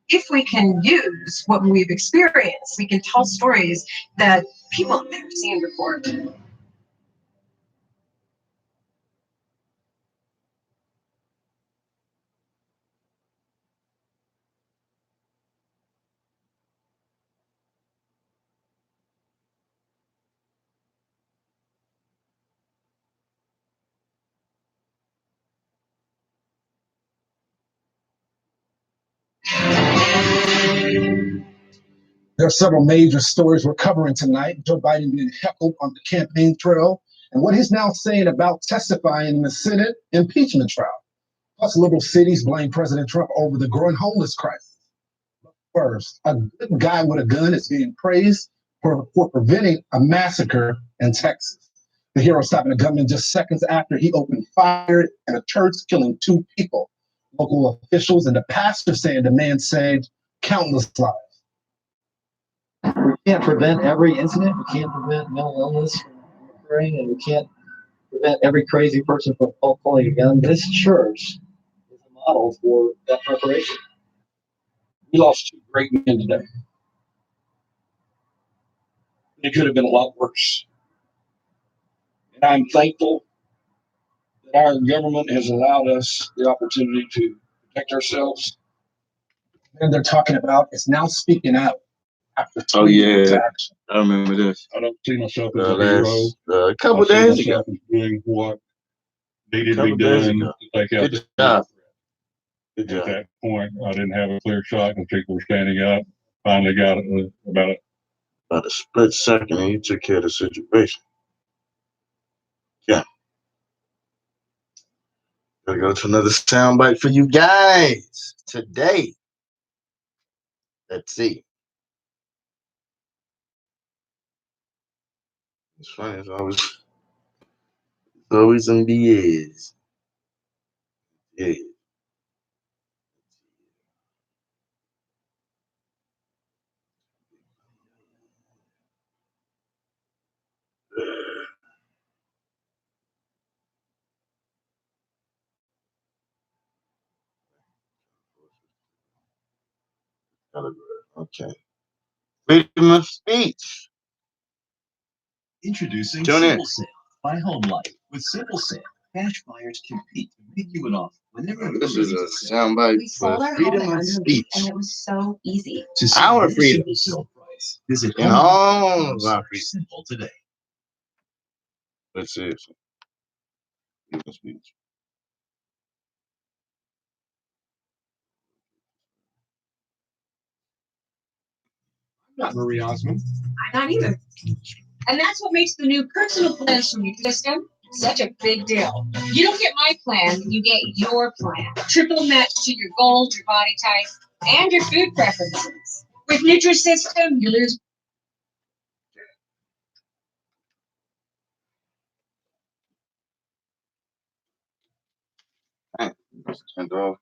[SPEAKER 19] If we can use what we've experienced, we can tell stories that people have never seen before.
[SPEAKER 20] There are several major stories we're covering tonight. Joe Biden being heckled on the campaign trail, and what he's now saying about testifying in the Senate impeachment trial. Plus, liberal cities blame President Trump over the growing homeless crisis. First, a good guy with a gun is being praised for preventing a massacre in Texas. The hero stopping a gunman just seconds after he opened fire at a church, killing 2 people. Local officials and the pastor saying the man saved countless lives.
[SPEAKER 21] We can't prevent every incident. We can't prevent mental illness from occurring, and we can't prevent every crazy person from pulling a gun. This church is a model for that preparation.
[SPEAKER 22] We lost 2 great men today. It could have been a lot worse. And I'm thankful that our government has allowed us the opportunity to protect ourselves.
[SPEAKER 20] And they're talking about it's now speaking out after
[SPEAKER 2] Oh yeah,
[SPEAKER 20] attacks.
[SPEAKER 2] I remember this.
[SPEAKER 17] I don't see myself as a hero.
[SPEAKER 2] A couple
[SPEAKER 17] I see
[SPEAKER 2] days ago.
[SPEAKER 17] myself as doing what needed to
[SPEAKER 2] Couple
[SPEAKER 17] be
[SPEAKER 2] days
[SPEAKER 17] done
[SPEAKER 2] ago.
[SPEAKER 17] to take out
[SPEAKER 2] Good job. Good
[SPEAKER 17] At
[SPEAKER 2] job.
[SPEAKER 17] that point, I didn't have a clear shot, and people were standing up. Finally got it about
[SPEAKER 2] a split second, and you took care of the situation. Yeah. Gotta go to another soundbite for you guys today. Let's see. It's funny. It's always some BS. Yeah. Okay. Freedom of speech.
[SPEAKER 15] Introducing
[SPEAKER 2] Tune in.
[SPEAKER 15] Simple Sale by Home Life. With Simple Sale, cash buyers compete to make you an offer whenever
[SPEAKER 2] This
[SPEAKER 15] you're
[SPEAKER 2] is
[SPEAKER 15] ready
[SPEAKER 2] a
[SPEAKER 15] to sell.
[SPEAKER 2] soundbite
[SPEAKER 23] We sold
[SPEAKER 2] for
[SPEAKER 23] our home
[SPEAKER 2] freedom
[SPEAKER 23] at
[SPEAKER 2] of
[SPEAKER 23] under
[SPEAKER 2] speech.
[SPEAKER 23] and it was so easy.
[SPEAKER 15] To save
[SPEAKER 2] Our
[SPEAKER 15] your
[SPEAKER 2] freedom.
[SPEAKER 15] Simple Sale price, visit
[SPEAKER 2] And all of our freedom.
[SPEAKER 15] Simple today.
[SPEAKER 2] Let's see. Freedom of speech.
[SPEAKER 24] Not Marie Osmond.
[SPEAKER 19] I'm not either. And that's what makes the new personal plans from Nutrisystem such a big deal. You don't get my plan, you get your plan. Triple match to your goals, your body type, and your food preferences. With Nutrisystem, you lose.
[SPEAKER 2] Turned off.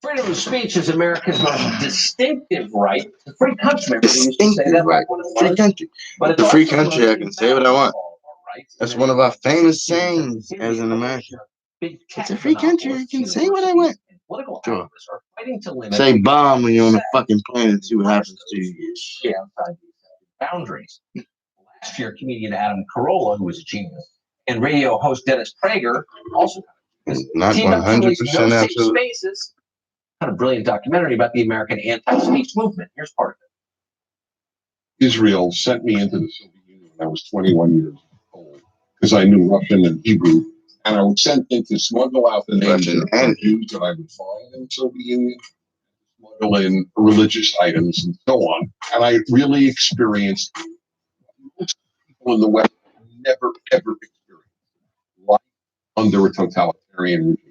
[SPEAKER 25] Freedom of speech is America's most distinctive right. It's a free country. Everybody used to say that
[SPEAKER 2] Right.
[SPEAKER 25] what it
[SPEAKER 2] Free
[SPEAKER 25] was.
[SPEAKER 2] country.
[SPEAKER 25] But
[SPEAKER 2] It's
[SPEAKER 25] it's
[SPEAKER 2] a free
[SPEAKER 25] also
[SPEAKER 2] country. I can say what I want.
[SPEAKER 25] rights.
[SPEAKER 2] That's one of our famous sayings as an American. It's a free country. I can say what I want.
[SPEAKER 25] Political
[SPEAKER 2] Sure.
[SPEAKER 25] activists are fighting to limit
[SPEAKER 2] Say bomb when you're on a fucking plane and see what happens to you.
[SPEAKER 25] outside these boundaries. Last year, comedian Adam Carolla, who was a genius, and radio host Dennis Prager, also
[SPEAKER 2] Not
[SPEAKER 25] teamed up to release
[SPEAKER 2] 100%
[SPEAKER 25] No Safe
[SPEAKER 2] absolute.
[SPEAKER 25] Spaces, kind of brilliant documentary about the American anti-speech movement. Here's part of it.
[SPEAKER 17] Israel sent me into the Soviet Union when I was 21 years old because I knew Russian and Hebrew, and I was sent in to smuggle out the names of the Jews that I would find in the Soviet Union, smuggle in religious items and so on. And I really experienced most people in the West never ever experienced life under a totalitarian regime.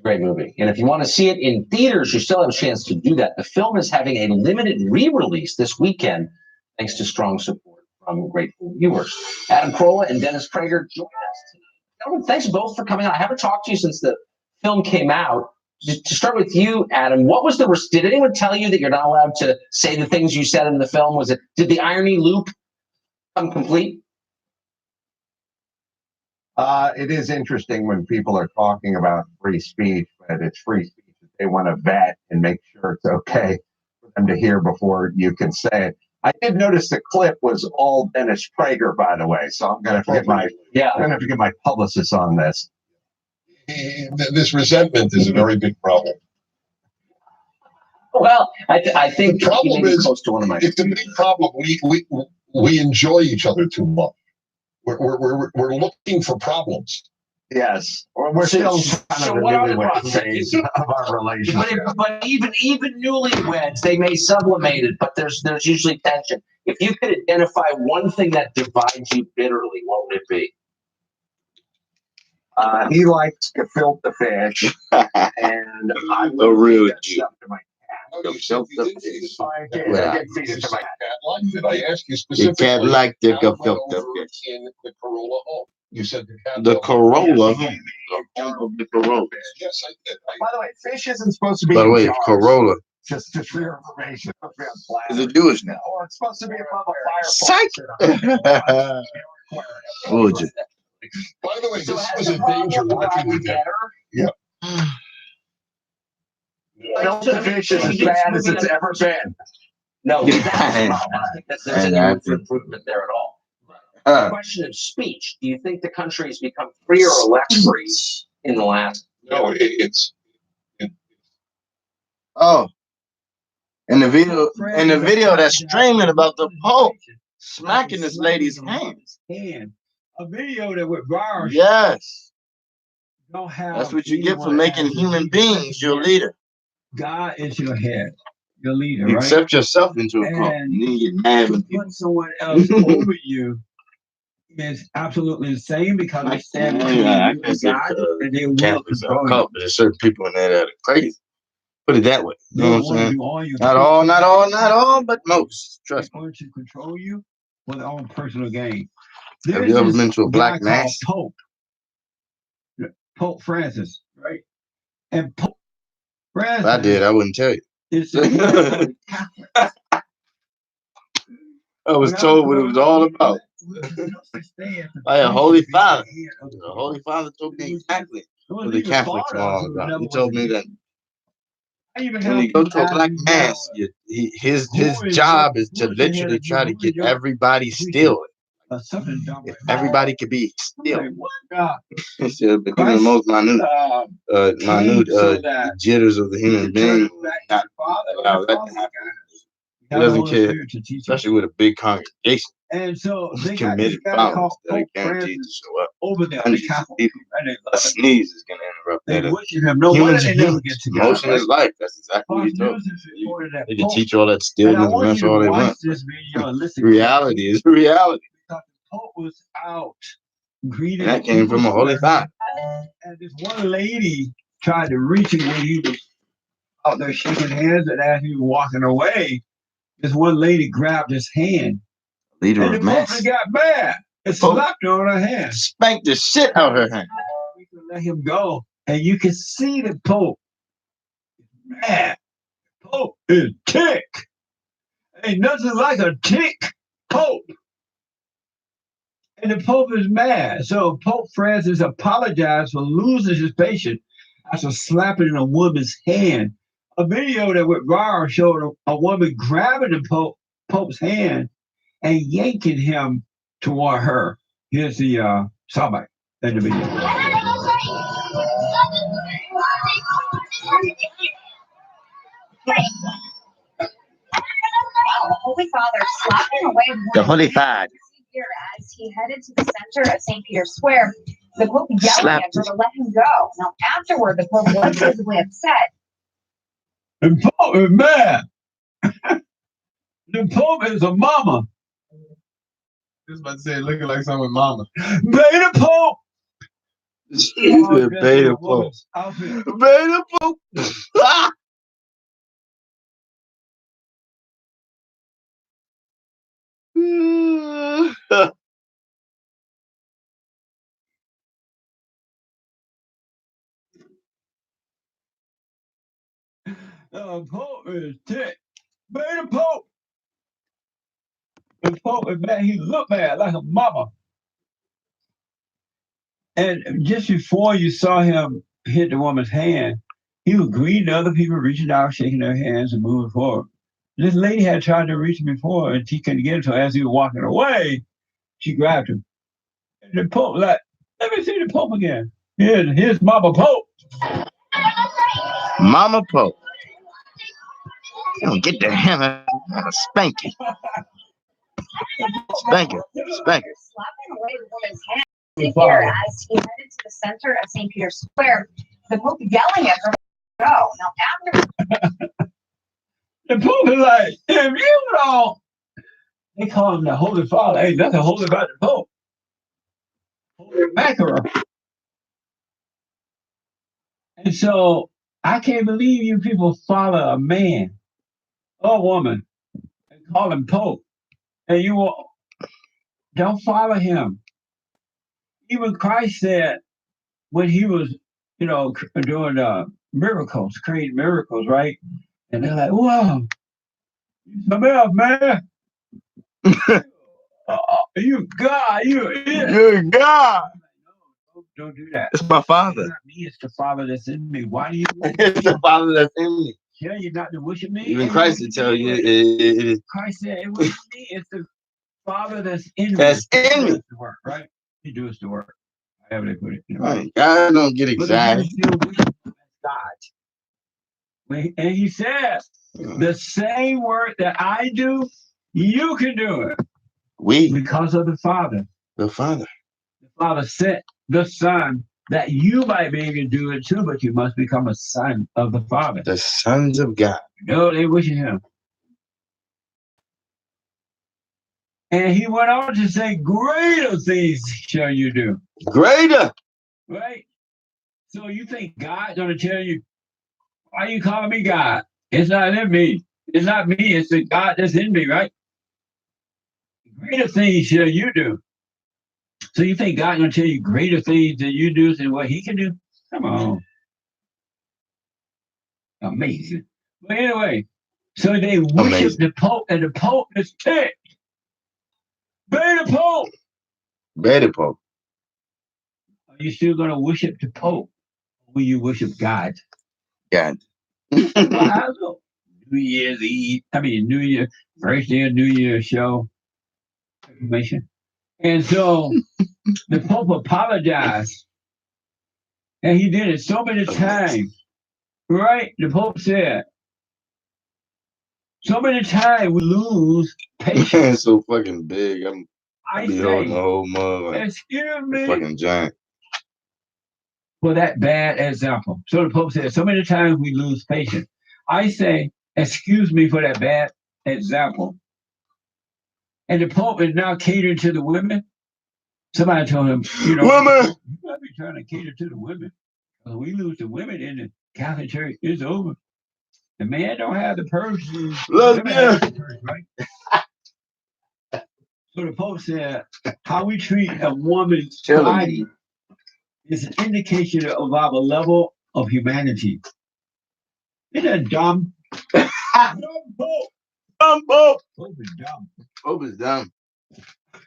[SPEAKER 25] a great movie. And if you want to see it in theaters, you still have a chance to do that. The film is having a limited re-release this weekend, thanks to strong support from grateful viewers. Adam Carolla and Dennis Prager join us tonight. Gentlemen, thanks both for coming out. I haven't talked to you since the film came out. To start with you, Adam, what was did anyone tell you that you're not allowed to say the things you said in the film? Did the irony loop come complete?
[SPEAKER 3] It is interesting when people are talking about free speech, but it's free speech that they want to vet and make sure it's okay for them to hear before you can say it. I did notice the clip was all Dennis Prager, by the way, so I'm gonna have to get my publicist on this.
[SPEAKER 17] This resentment is a very big problem.
[SPEAKER 25] Well, I think
[SPEAKER 17] the problem is
[SPEAKER 25] close to one of my.
[SPEAKER 17] It's a big problem. We enjoy each other too much. We're looking for problems.
[SPEAKER 3] Yes, we're still kind of the newlywed phase of our relationship.
[SPEAKER 25] But even newlyweds, they may sublimate it, but there's usually tension. If you could identify one thing that divides you bitterly, what would it be?
[SPEAKER 3] He likes gefilte fish, and I
[SPEAKER 2] So rude.
[SPEAKER 3] that stuff to my cat.
[SPEAKER 17] Gefilte
[SPEAKER 3] fish. I
[SPEAKER 17] Well,
[SPEAKER 3] did feed it to my cat.
[SPEAKER 17] Did I ask you
[SPEAKER 2] The
[SPEAKER 17] specifically?
[SPEAKER 2] cat liked the
[SPEAKER 17] how
[SPEAKER 2] gefilte
[SPEAKER 17] over
[SPEAKER 2] fish.
[SPEAKER 17] in the Corolla home? You said the cat.
[SPEAKER 2] The Corolla. The Corolla.
[SPEAKER 17] Yes, I did.
[SPEAKER 3] By the way, fish isn't supposed to be.
[SPEAKER 2] By the
[SPEAKER 3] in
[SPEAKER 2] way,
[SPEAKER 3] jars.
[SPEAKER 2] Corolla
[SPEAKER 3] Just for your information.
[SPEAKER 2] is a Jewish now.
[SPEAKER 3] Or it's supposed to be above a fireplace.
[SPEAKER 2] Psych. Would you?
[SPEAKER 17] By the way, this was a danger watching with them. Yeah.
[SPEAKER 3] Gefilte fish is as bad as it's ever been.
[SPEAKER 25] No, there's any room for improvement there at all. The question of speech. Do you think the country has become freer or less free in the last?
[SPEAKER 17] No, it's.
[SPEAKER 2] Oh, in the video that's streaming about the Pope smacking this lady's hands.
[SPEAKER 6] A video that went viral.
[SPEAKER 2] Yes.
[SPEAKER 6] Don't have.
[SPEAKER 2] That's what you get for making human beings your leader.
[SPEAKER 6] God is your head, your leader,
[SPEAKER 2] You
[SPEAKER 6] right?
[SPEAKER 2] accept yourself into a cult.
[SPEAKER 6] And
[SPEAKER 2] And then you get mad when people.
[SPEAKER 6] put someone else over you is absolutely insane because they stand between you and God, and they will
[SPEAKER 2] Catholics are a
[SPEAKER 6] control you.
[SPEAKER 2] cult, but there's certain people in there that are crazy. Put it that way. You know
[SPEAKER 6] They
[SPEAKER 2] what I'm
[SPEAKER 6] want to
[SPEAKER 2] saying?
[SPEAKER 6] do all your
[SPEAKER 2] Not all, but most. Trust
[SPEAKER 6] They
[SPEAKER 2] me.
[SPEAKER 6] want to control you for their own personal gain.
[SPEAKER 2] Have
[SPEAKER 6] There's
[SPEAKER 2] you ever
[SPEAKER 6] this
[SPEAKER 2] been to a
[SPEAKER 6] guy
[SPEAKER 2] black
[SPEAKER 6] called
[SPEAKER 2] mass?
[SPEAKER 6] Pope Francis, right? And Pope
[SPEAKER 2] If
[SPEAKER 6] Francis
[SPEAKER 2] I did, I wouldn't tell you.
[SPEAKER 6] is the head of the Catholic.
[SPEAKER 2] I was told what it was all about. By a Holy Father. The Holy Father told me exactly what the Catholics were all about. He told me that when you go to a black mass, his job is to literally try to get everybody still. If everybody could be still. He said, but even the most minute jitters of the human being, not allow that to happen. He doesn't care, especially with a big congregation.
[SPEAKER 6] And so they got
[SPEAKER 2] Committed
[SPEAKER 6] this guy called
[SPEAKER 2] followers that are
[SPEAKER 6] Pope
[SPEAKER 2] guaranteed to
[SPEAKER 6] Francis
[SPEAKER 2] show up.
[SPEAKER 6] over there, the
[SPEAKER 2] Hundreds of
[SPEAKER 6] Catholic.
[SPEAKER 2] people.
[SPEAKER 6] And they
[SPEAKER 2] A
[SPEAKER 6] love it.
[SPEAKER 2] sneeze is going to interrupt
[SPEAKER 6] They
[SPEAKER 2] that.
[SPEAKER 6] worship him. No wonder
[SPEAKER 2] Humans
[SPEAKER 6] they
[SPEAKER 2] are
[SPEAKER 6] never
[SPEAKER 2] humans.
[SPEAKER 6] get together.
[SPEAKER 2] Motion is life. That's exactly what
[SPEAKER 6] Fox
[SPEAKER 2] he told
[SPEAKER 6] News
[SPEAKER 2] me.
[SPEAKER 6] has reported that
[SPEAKER 2] They can
[SPEAKER 6] Pope-
[SPEAKER 2] teach all that
[SPEAKER 6] And I
[SPEAKER 2] stillness and
[SPEAKER 6] want
[SPEAKER 2] mess
[SPEAKER 6] you to
[SPEAKER 2] all they
[SPEAKER 6] watch
[SPEAKER 2] want.
[SPEAKER 6] this video and listen.
[SPEAKER 2] Reality is reality.
[SPEAKER 6] Because the Pope was out greeting.
[SPEAKER 2] And that came from a holy father.
[SPEAKER 6] And this one lady tried to reach him when he was out there shaking hands, and as he was walking away, this one lady grabbed his hand.
[SPEAKER 2] Leader
[SPEAKER 6] And
[SPEAKER 2] of
[SPEAKER 6] the Pope
[SPEAKER 2] mass.
[SPEAKER 6] got mad and slapped her on her hand.
[SPEAKER 2] Spanked the shit out her hand.
[SPEAKER 6] Let him go. And you can see the Pope is mad. The Pope is tick. Ain't nothing like a tick Pope. And the Pope is mad. So Pope Francis apologized for losing his patience after slapping a woman's hand. A video that went viral showed a woman grabbing the Pope's hand and yanking him toward her. Here's the soundbite in the video.
[SPEAKER 7] The Holy Father slapping away
[SPEAKER 2] The Holy Father.
[SPEAKER 7] here as he headed to the center of St. Peter's Square. The Pope yelling
[SPEAKER 2] Slapped
[SPEAKER 7] at her to let him go. Now, afterward, the Pope was visibly upset.
[SPEAKER 6] The Pope is mad. The Pope is a mama.
[SPEAKER 1] Just about to say, looking like someone mama.
[SPEAKER 6] Baby, the Pope
[SPEAKER 2] She's a beta pope. Beta pope.
[SPEAKER 6] Pope is tick. Beta Pope. The Pope is bad. He looked bad like a mama. And just before you saw him hit the woman's hand, he was greeting other people, reaching out, shaking their hands, and moving forward. This lady had tried to reach him before, and she couldn't get him. So as he was walking away, she grabbed him. And the Pope, like, let me see the Pope again. Here's Mama Pope.
[SPEAKER 2] Mama Pope. You don't get the hammer. Spank it. Spank it. Spank it.
[SPEAKER 7] Slapping away the woman's hand here as he headed to the center of St. Peter's Square. The Pope yelling at her. Go. Now after
[SPEAKER 6] The Pope is like, if you don't, they call him the Holy Father. Ain't nothing holy about the Pope. Holy Mackerel. And so I can't believe you people follow a man or a woman and call him Pope. And you don't follow him. Even Christ said when he was, doing miracles, creating miracles, right? And they're like, whoa, come here, man. You God,
[SPEAKER 2] You're God.
[SPEAKER 6] Don't do that.
[SPEAKER 2] It's my Father.
[SPEAKER 6] It's not me, it's the Father that's in me. Why do you?
[SPEAKER 2] It's the Father that's in me.
[SPEAKER 6] Tell you not to worship me.
[SPEAKER 2] Even Christ will tell you it is.
[SPEAKER 6] Christ said it wasn't me, it's the Father that's in me.
[SPEAKER 2] That's in me.
[SPEAKER 6] The work, right? He does the work. However they put it.
[SPEAKER 2] Right. God don't get excited.
[SPEAKER 6] God. And he says, the same work that I do, you can do it. Because of the Father.
[SPEAKER 2] The Father.
[SPEAKER 6] The Father sent the Son that you might be able to do it too, but you must become a son of the Father.
[SPEAKER 2] The sons of God.
[SPEAKER 6] No, they worship him. And he went on to say, greater things shall you do.
[SPEAKER 2] Greater.
[SPEAKER 6] Right? So you think God's going to tell you, why are you calling me God? It's not in me. It's not me. It's the God that's in me, right? Greater things shall you do. So you think God's going to tell you greater things than you do than what he can do? Come on. Amazing. But anyway, so they worship the Pope, and the Pope is ticked. Beta Pope.
[SPEAKER 2] Beta Pope.
[SPEAKER 6] Are you still going to worship the Pope? Or will you worship God?
[SPEAKER 2] God.
[SPEAKER 6] I don't know. New Year's Eve. New Year, first day of New Year show. Information. And so the Pope apologized. And he did it so many times. Right? The Pope said, so many times we lose patience.
[SPEAKER 2] It's so fucking big. I be holding the whole mug like
[SPEAKER 6] excuse me.
[SPEAKER 2] Fucking giant.
[SPEAKER 6] For that bad example. So the Pope said, so many times we lose patience. I say, excuse me for that bad example. And the Pope is now catering to the women. Somebody told him, women, you might be trying to cater to the women. When we lose the women in the Catholic Church, it's over. The man don't have the purse. Right? So the Pope said, how we treat a woman's body is an indication of our level of humanity. Isn't that dumb? Dumb Pope.
[SPEAKER 2] Dumb Pope.
[SPEAKER 6] Pope is dumb.
[SPEAKER 2] Pope is dumb.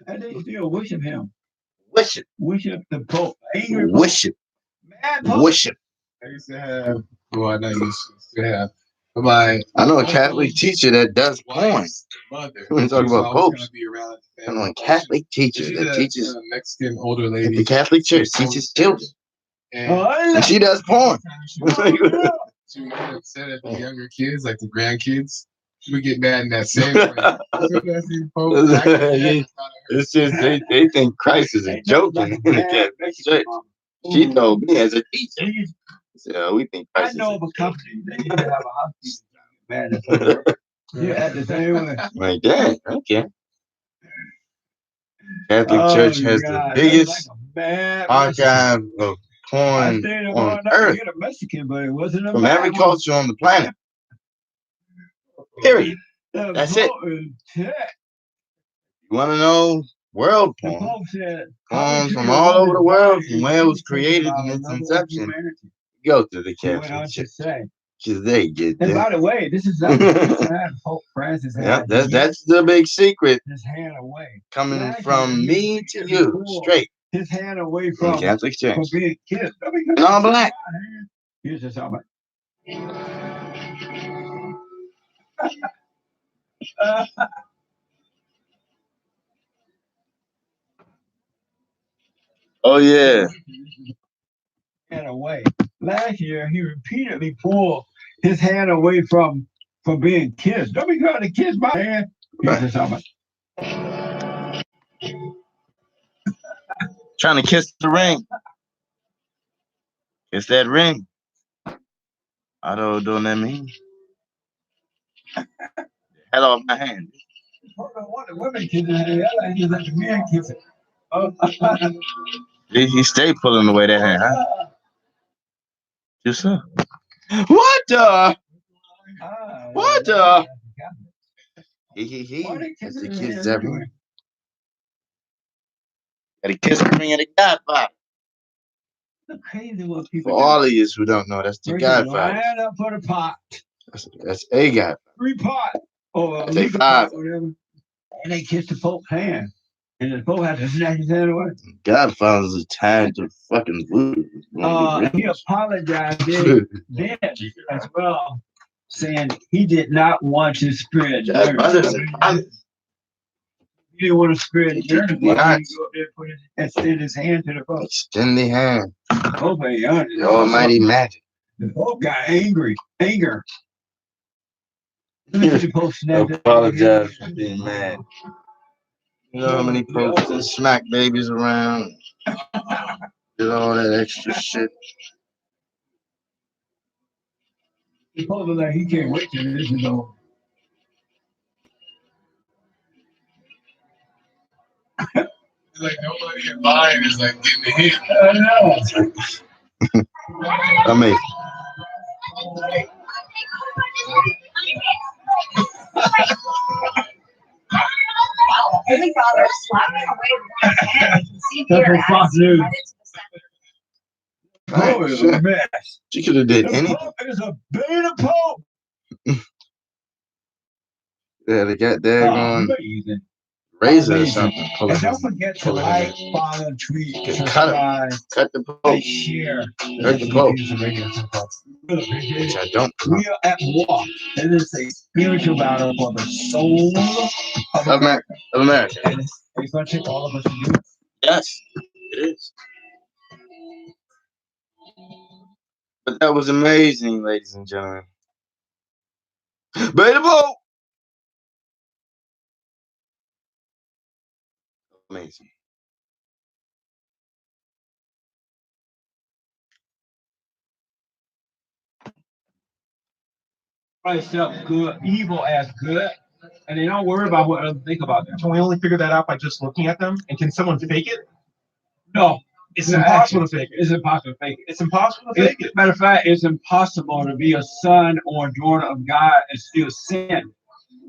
[SPEAKER 6] And they still worship him.
[SPEAKER 2] Worship.
[SPEAKER 6] Worship the Pope. Angry Pope.
[SPEAKER 2] Worship.
[SPEAKER 6] Mad Pope.
[SPEAKER 2] Worship.
[SPEAKER 16] I used to have, I
[SPEAKER 2] know a Catholic teacher that does porn. We're talking about popes. I know a Catholic teacher that teaches
[SPEAKER 16] Mexican older lady.
[SPEAKER 2] The Catholic Church teaches children. And she does porn.
[SPEAKER 16] She would get upset at the younger kids, like the grandkids. She would get mad in that same way.
[SPEAKER 2] It's just they think Christ is a joke in the Catholic Church. She told me as a teacher. So we think Christ
[SPEAKER 6] I know of a company that used to have a housekeeper. Man, you act the same way.
[SPEAKER 2] Like that, okay. Catholic Church has the biggest archive of porn
[SPEAKER 6] stayed up
[SPEAKER 2] on
[SPEAKER 6] all night to
[SPEAKER 2] earth
[SPEAKER 6] get a Mexican, but it wasn't a
[SPEAKER 2] from
[SPEAKER 6] bad
[SPEAKER 2] every
[SPEAKER 6] one.
[SPEAKER 2] culture on the planet. Period.
[SPEAKER 6] The
[SPEAKER 2] That's it.
[SPEAKER 6] Pope is tech.
[SPEAKER 2] You want to know world
[SPEAKER 6] The
[SPEAKER 2] porn?
[SPEAKER 6] Pope said,
[SPEAKER 2] Porn
[SPEAKER 6] "Coming to
[SPEAKER 2] from
[SPEAKER 6] your
[SPEAKER 2] all over
[SPEAKER 6] woman's
[SPEAKER 2] the world,
[SPEAKER 6] body
[SPEAKER 2] from
[SPEAKER 6] is
[SPEAKER 2] where it was
[SPEAKER 6] anything
[SPEAKER 2] created
[SPEAKER 6] about
[SPEAKER 2] in its
[SPEAKER 6] another of
[SPEAKER 2] inception.
[SPEAKER 6] humanity."
[SPEAKER 2] Go to the
[SPEAKER 6] He went on
[SPEAKER 2] caption.
[SPEAKER 6] to say,
[SPEAKER 2] Just they get
[SPEAKER 6] and by
[SPEAKER 2] there.
[SPEAKER 6] the way, this is not the first time Pope Francis
[SPEAKER 2] Yeah,
[SPEAKER 6] had
[SPEAKER 2] that's the big secret
[SPEAKER 6] his hand away.
[SPEAKER 2] coming
[SPEAKER 6] Last
[SPEAKER 2] from
[SPEAKER 6] year,
[SPEAKER 2] me
[SPEAKER 6] he
[SPEAKER 2] to you,
[SPEAKER 6] pulled
[SPEAKER 2] straight
[SPEAKER 6] his hand away
[SPEAKER 2] from the
[SPEAKER 6] from
[SPEAKER 2] Catholic Church.
[SPEAKER 6] being kissed. I mean,
[SPEAKER 2] And all black.
[SPEAKER 6] here's just how much.
[SPEAKER 2] Oh yeah.
[SPEAKER 6] Hand away. Last year, he repeatedly pulled his hand away from being kissed. Don't be trying to kiss my hand. Here's just how much.
[SPEAKER 2] Trying to kiss the ring. Kiss that ring. I don't know what that mean. Head off my hand.
[SPEAKER 6] What the women kiss it, I just let the men kiss it. Oh.
[SPEAKER 2] He stayed pulling away that hand, huh? Yes, sir. What the? What the? He. That's the kiss everyone. Gotta kiss the ring of the Godfather. For all of you who don't know, that's the Godfather.
[SPEAKER 6] Line up for the pot.
[SPEAKER 2] That's a Godfather.
[SPEAKER 6] 3 pot. Or
[SPEAKER 2] Take 5.
[SPEAKER 6] whatever. And they kissed the Pope's hand. And the Pope had to snatch his hand away.
[SPEAKER 2] Godfather's attached to fucking voodoo.
[SPEAKER 6] He apologized then as well, saying he did not want to spread dirt. He didn't want to spread dirt. He go up there and extend his hand to the Pope.
[SPEAKER 2] Extend the hand.
[SPEAKER 6] Oh,
[SPEAKER 2] the almighty magic.
[SPEAKER 6] The Pope got anger. The Pope snapped it.
[SPEAKER 2] Apologize for being mad. You know how many popes and smack babies around? Did all that extra shit.
[SPEAKER 6] The Pope was like, he can't wait till this is over.
[SPEAKER 16] It's like nobody in line is like getting a hit.
[SPEAKER 6] I know.
[SPEAKER 2] Amazing.
[SPEAKER 7] I think father slapping away with his hand. You can see
[SPEAKER 6] That's
[SPEAKER 7] here
[SPEAKER 6] what Fox
[SPEAKER 7] as he
[SPEAKER 6] News.
[SPEAKER 7] headed to the center.
[SPEAKER 6] Pope is a mess.
[SPEAKER 2] She could have did
[SPEAKER 6] The
[SPEAKER 2] anything.
[SPEAKER 6] Pope is a beta Pope.
[SPEAKER 2] Yeah, they got there going
[SPEAKER 6] Amazing.
[SPEAKER 2] razor or something.
[SPEAKER 6] And don't forget to like, follow, tweet,
[SPEAKER 2] Cut
[SPEAKER 6] subscribe,
[SPEAKER 2] Cut the Pope.
[SPEAKER 6] share.
[SPEAKER 2] Cut the Pope.
[SPEAKER 6] Which
[SPEAKER 2] I don't.
[SPEAKER 6] We are at war. It is a spiritual battle for the soul of America. And it's going to take all of us to do it.
[SPEAKER 2] Yes, it is. But that was amazing, ladies and gentlemen. Beta Pope. Amazing.
[SPEAKER 6] Myself good, evil as good, and they don't worry about what others think about them.
[SPEAKER 1] Can we only figure that out by just looking at them? And can someone fake it?
[SPEAKER 6] No,
[SPEAKER 1] It's impossible to fake it.
[SPEAKER 6] It's impossible to fake it.
[SPEAKER 1] It's impossible to fake it.
[SPEAKER 6] Matter of fact, it's impossible to be a son or a daughter of God and still sin.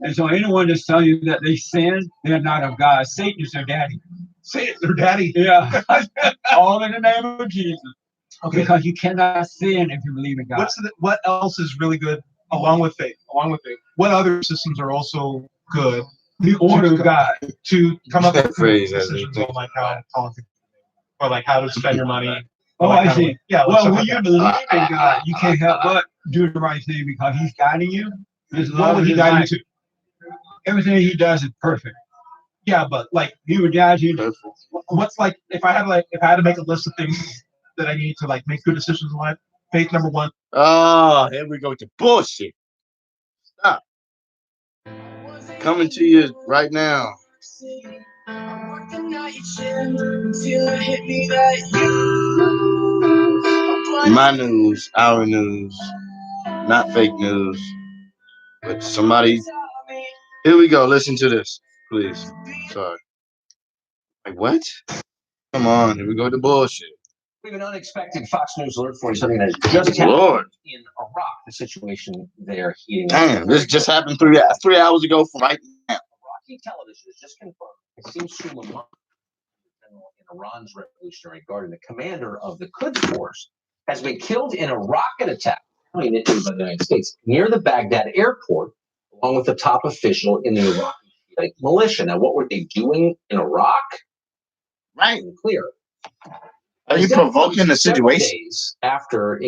[SPEAKER 6] And so anyone that's telling you that they sin, they're not of God. Satan is their daddy.
[SPEAKER 1] Say their daddy.
[SPEAKER 6] Yeah. All in the name of Jesus.
[SPEAKER 1] Okay.
[SPEAKER 6] Because you cannot sin if you believe in God.
[SPEAKER 1] What else is really good along with faith? What other systems are also good?
[SPEAKER 6] The order of God.
[SPEAKER 1] To come up
[SPEAKER 2] That
[SPEAKER 1] with
[SPEAKER 2] phrase,
[SPEAKER 1] decisions on like how politics or like how to spend your money.
[SPEAKER 6] Oh,
[SPEAKER 1] like
[SPEAKER 6] I see.
[SPEAKER 1] Yeah.
[SPEAKER 6] Well,
[SPEAKER 1] stuff
[SPEAKER 6] when
[SPEAKER 1] like
[SPEAKER 6] you
[SPEAKER 1] that.
[SPEAKER 6] believe in God, you can't help but do the right thing because He's guiding you. His
[SPEAKER 1] What
[SPEAKER 6] love
[SPEAKER 1] would
[SPEAKER 6] and
[SPEAKER 1] he
[SPEAKER 6] His
[SPEAKER 1] guide you
[SPEAKER 6] life.
[SPEAKER 1] to?
[SPEAKER 6] Everything He does is perfect.
[SPEAKER 1] Yeah, but like
[SPEAKER 6] He would guide you.
[SPEAKER 1] what's like if I had to make a list of things that I need to like make good decisions in life, faith number 1.
[SPEAKER 2] Oh, here we go with the bullshit. Stop. Coming to you right now. My news, our news, not fake news, but somebody. Here we go. Listen to this, please. Sorry. Like what? Come on, here we go with the bullshit.
[SPEAKER 25] We have an unexpected Fox News alert for you, something that has just happened
[SPEAKER 2] Lord.
[SPEAKER 25] in Iraq. The situation there heating up.
[SPEAKER 2] Damn, this just happened 3 hours ago from right now.
[SPEAKER 25] Iraqi television has just confirmed Qasem Soleimani, general in Iran's Revolutionary Guard and the commander of the Quds Force, has been killed in a rocket attack initiated by the United States near the Baghdad airport, along with the top official in the Iraqi Shiite militia. Now, what were they doing in Iraq?
[SPEAKER 2] Right.
[SPEAKER 25] Clear.
[SPEAKER 2] Are you provoking the
[SPEAKER 25] Several
[SPEAKER 2] situation?
[SPEAKER 25] days after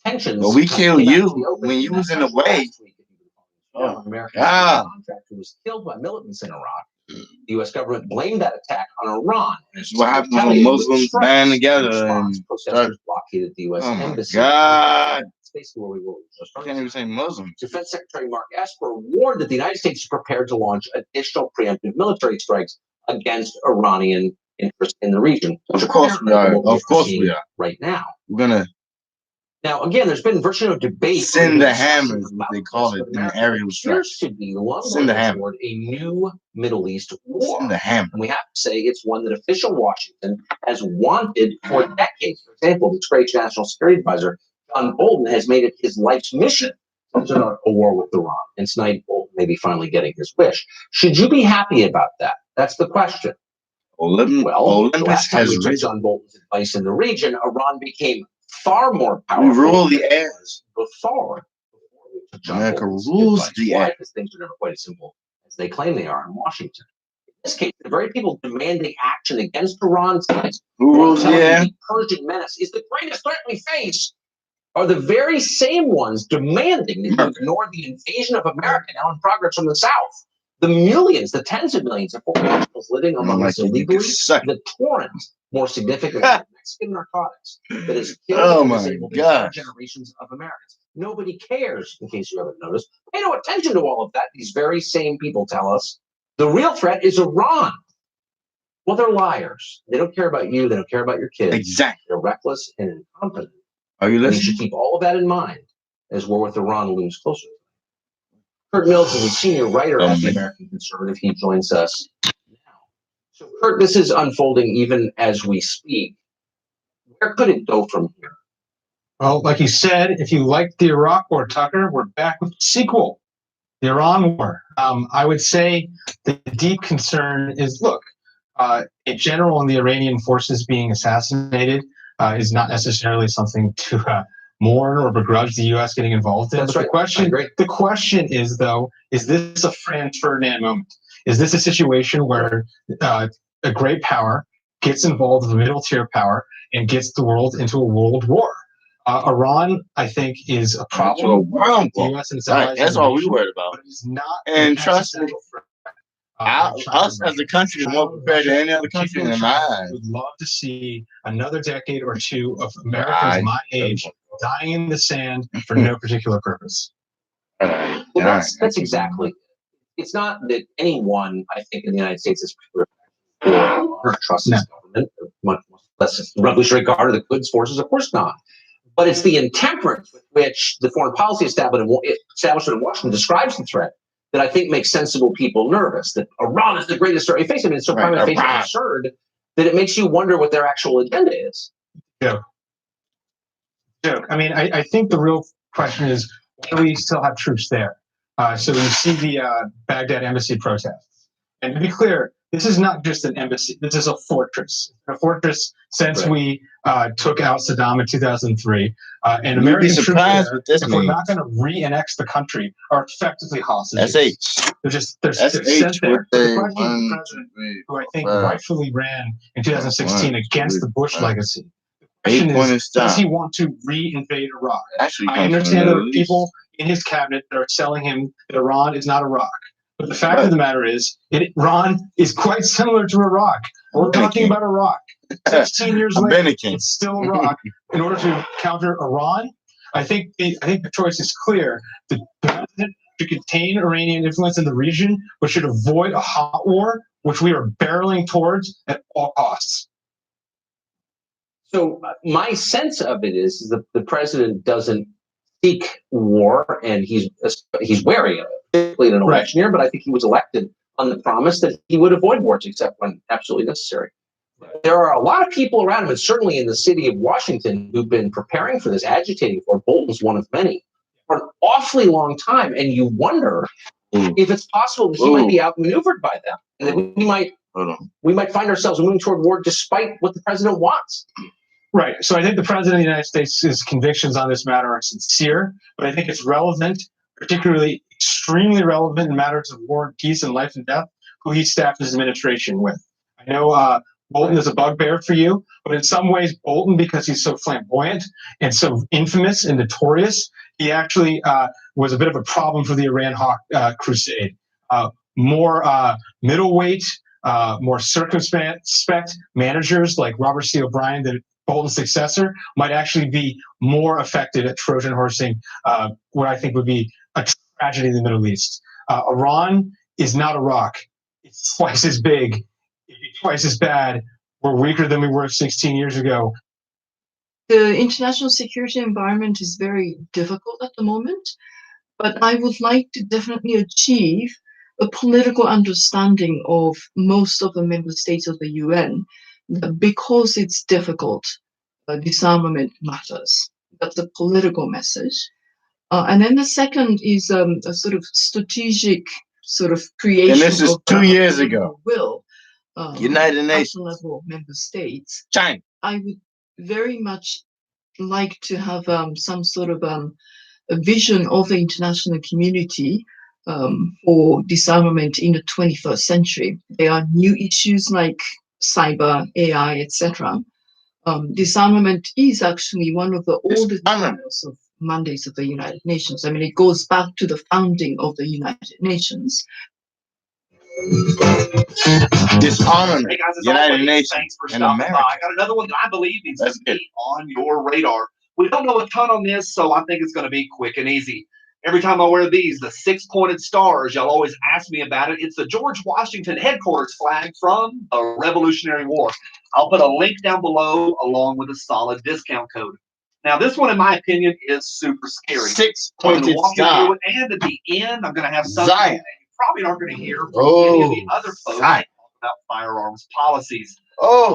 [SPEAKER 25] tensions.
[SPEAKER 2] But we kill
[SPEAKER 25] came out
[SPEAKER 2] you
[SPEAKER 25] to the open
[SPEAKER 2] when you
[SPEAKER 25] in
[SPEAKER 2] was
[SPEAKER 25] that
[SPEAKER 2] in the
[SPEAKER 25] country
[SPEAKER 2] way.
[SPEAKER 25] last week,
[SPEAKER 2] Oh,
[SPEAKER 25] American
[SPEAKER 2] God.
[SPEAKER 25] contractor was killed by militants in Iraq. The U.S. government blamed that attack on Iran.
[SPEAKER 2] This is what happens when Muslims band together and start.
[SPEAKER 25] Protesters blockaded the U.S.
[SPEAKER 2] Oh my
[SPEAKER 25] embassy.
[SPEAKER 2] God.
[SPEAKER 25] That's basically where we were.
[SPEAKER 2] I can't even say Muslim.
[SPEAKER 25] Defense Secretary Mark Esper warned that the United States is prepared to launch additional preemptive military strikes against Iranian interests in the region.
[SPEAKER 2] Of course we are. Of course we are.
[SPEAKER 25] Right now.
[SPEAKER 2] We're gonna
[SPEAKER 25] Now, again, there's been virtually no debate.
[SPEAKER 2] send the hammer, is what they call it in the aerial strike.
[SPEAKER 25] Appears to be
[SPEAKER 2] Send the hammer.
[SPEAKER 25] toward a new Middle East war.
[SPEAKER 2] Send the hammer.
[SPEAKER 25] And we have to say it's one that official Washington has wanted for decades. For example, the great National Security Advisor, John Bolton, has made it his life's mission to start a war with Iran. And tonight, Bolton may be finally getting his wish. Should you be happy about that? That's the question.
[SPEAKER 2] Olympus has
[SPEAKER 25] we took
[SPEAKER 2] risen.
[SPEAKER 25] John Bolton's advice in the region, Iran became far more powerful.
[SPEAKER 2] We rule the air.
[SPEAKER 25] Before
[SPEAKER 2] America rules the air.
[SPEAKER 25] Because things are never quite as simple as they claim they are in Washington. In this case, the very people demanding action against Iran tonight,
[SPEAKER 2] Who rules the air?
[SPEAKER 25] the Persian menace is the greatest threat we face, are the very same ones demanding that you ignore the invasion of America now in progress from the South. The millions, the tens of millions of foreign nationals living among us illegally, the torrent, more significant than Mexican narcotics, that is killing and disabled generations of Americans. Nobody cares, in case you haven't noticed. Pay no attention to all of that. These very same people tell us the real threat is Iran. Well, they're liars. They don't care about you. They don't care about your kids.
[SPEAKER 2] Exactly.
[SPEAKER 25] They're reckless and incompetent.
[SPEAKER 2] Are you
[SPEAKER 25] And
[SPEAKER 2] listening?
[SPEAKER 25] you should keep all of that in mind as war with Iran looms closer. Kurt Mills is a senior writer at the American Conservative. He joins us now. So, Kurt, this is unfolding even as we speak. Where could it go from here?
[SPEAKER 1] Well, like you said, if you liked the Iraq War, Tucker, we're back with the sequel, the Iran War. I would say the deep concern is, look, a general in the Iranian forces being assassinated is not necessarily something to mourn or begrudge the U.S. getting involved in.
[SPEAKER 25] That's
[SPEAKER 1] but
[SPEAKER 25] right.
[SPEAKER 1] the question is, though, is this a Franz Ferdinand moment? Is this a situation where a great power gets involved with a middle tier power and gets the world into a world war? Iran, I think, is a problem. The U.S. and its allies
[SPEAKER 2] That's
[SPEAKER 1] in the
[SPEAKER 2] all we
[SPEAKER 1] region,
[SPEAKER 2] worried about.
[SPEAKER 1] but it is not
[SPEAKER 2] And
[SPEAKER 1] an
[SPEAKER 2] trust me,
[SPEAKER 1] existential threat.
[SPEAKER 2] us as a country is more prepared than any other country in my eyes.
[SPEAKER 1] Would love to see another decade or two of Americans my age dying in the sand for no particular purpose.
[SPEAKER 25] Well, that's exactly it. It's not that anyone, I think, in the United States is or trusts this government, much less the Revolutionary Guard or the Quds forces, of course not. But it's the intemperance with which the foreign policy establishment in Washington describes the threat that I think makes sensible people nervous. That Iran is the greatest threat we face. I mean, it's so prima facie absurd that it makes you wonder what their actual agenda is.
[SPEAKER 1] Joke. I mean, I think the real question is, why do we still have troops there? So you see the Baghdad embassy protests. And to be clear, this is not just an embassy. This is a fortress. A fortress since we took out Saddam in 2003. And American troops there, if we're not going to re-annex the country, are effectively hostages. They're sent there. The question the president, who I think rightfully ran in 2016 against the Bush legacy. The question is, does he want to re-invade Iraq? I understand there are people in his cabinet that are telling him that Iran is not Iraq. But the fact of the matter is, Iran is quite similar to Iraq. We're talking about Iraq. 16 years later, it's still Iraq. In order to counter Iran, I think the choice is clear. The president should contain Iranian influence in the region, but should avoid a hot war, which we are barreling towards at all costs.
[SPEAKER 25] So my sense of it is that the president doesn't seek war, and he's wary of it, particularly in an election year. But I think he was elected on the promise that he would avoid wars except when absolutely necessary. There are a lot of people around him, and certainly in the city of Washington, who've been preparing for this, agitating for it. Bolton's one of many for an awfully long time, and you wonder if it's possible that he might be outmaneuvered by them, and that we might find ourselves moving toward war despite what the president wants.
[SPEAKER 1] Right. So I think the president of the United States' convictions on this matter are sincere, but I think it's relevant, particularly extremely relevant in matters of war and peace and life and death, who he staffed his administration with. I know Bolton is a bugbear for you, but in some ways, Bolton, because he's so flamboyant and so infamous and notorious, he actually was a bit of a problem for the Iran Hawk crusade. More middleweight, more circumspect managers like Robert C. O'Brien, the Bolton's successor, might actually be more effective at Trojan horsing what I think would be a tragedy in the Middle East. Iran is not Iraq. It's twice as big, twice as bad. We're weaker than we were 16 years ago.
[SPEAKER 8] The international security environment is very difficult at the moment, but I would like to definitely achieve a political understanding of most of the member states of the UN, that because it's difficult, disarmament matters. That's a political message. And then the second is a sort of strategic sort of creation.
[SPEAKER 2] And this is
[SPEAKER 8] of
[SPEAKER 2] 2 years ago.
[SPEAKER 8] Will
[SPEAKER 2] United
[SPEAKER 8] at
[SPEAKER 2] Nations.
[SPEAKER 8] the level of member states.
[SPEAKER 2] China.
[SPEAKER 8] I would very much like to have some sort of a vision of the international community for disarmament in the 21st century. There are new issues like cyber, AI, etc. Disarmament is actually one of the oldest mandates of the United Nations. I mean, it goes back to the founding of the United Nations.
[SPEAKER 2] Disarmament.
[SPEAKER 9] Hey guys, as
[SPEAKER 2] United
[SPEAKER 9] always,
[SPEAKER 2] Nations
[SPEAKER 9] thanks for
[SPEAKER 2] and
[SPEAKER 9] stopping
[SPEAKER 2] America.
[SPEAKER 9] by. I got another one that I believe needs to be on your radar. We don't know a ton on this, so I think it's going to be quick and easy. Every time I wear these, the 6-pointed stars, y'all always ask me about it. It's the George Washington headquarters flag from the Revolutionary War. I'll put a link down below along with a solid discount code. Now, this one, in my opinion, is super scary.
[SPEAKER 2] 6-pointed star.
[SPEAKER 9] Through it, and at the end, I'm going to have something
[SPEAKER 2] Zion.
[SPEAKER 9] that you probably aren't going to hear from any of the other folks
[SPEAKER 2] Zion.
[SPEAKER 9] about firearms policies.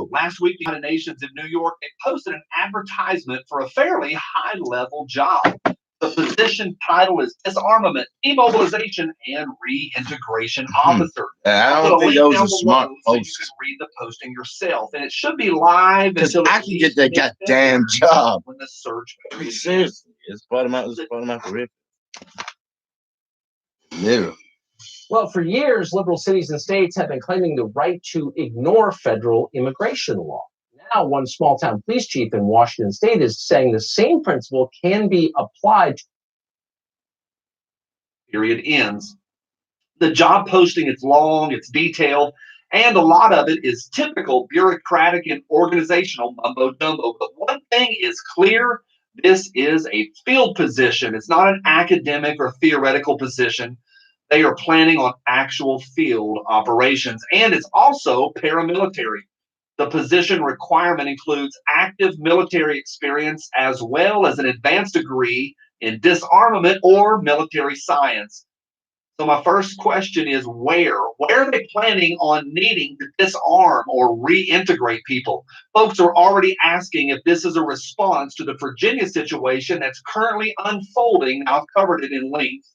[SPEAKER 9] Last week, the United Nations in New York, they posted an advertisement for a fairly high-level job. The position title is Disarmament, Demobilization, and Reintegration Officer.
[SPEAKER 2] I
[SPEAKER 9] I'll
[SPEAKER 2] don't
[SPEAKER 9] put a
[SPEAKER 2] think
[SPEAKER 9] link
[SPEAKER 2] those
[SPEAKER 9] down
[SPEAKER 2] are smart
[SPEAKER 9] below so you
[SPEAKER 2] posts.
[SPEAKER 9] can read the posting yourself, and it should be live
[SPEAKER 2] Because
[SPEAKER 9] until
[SPEAKER 2] I can get that goddamn job.
[SPEAKER 9] when the search
[SPEAKER 2] Seriously, it's part of my career. Literally.
[SPEAKER 25] Well, for years, liberal cities and states have been claiming the right to ignore federal immigration law. Now, one small town police chief in Washington state is saying the same principle can be applied.
[SPEAKER 9] Period ends. The job posting, it's long, it's detailed, and a lot of it is typical bureaucratic and organizational mumbo jumbo. But one thing is clear, this is a field position. It's not an academic or theoretical position. They are planning on actual field operations, and it's also paramilitary. The position requirement includes active military experience as well as an advanced degree in disarmament or military science. So my first question is where? Where are they planning on needing to disarm or reintegrate people? Folks are already asking if this is a response to the Virginia situation that's currently unfolding. I've covered it in length.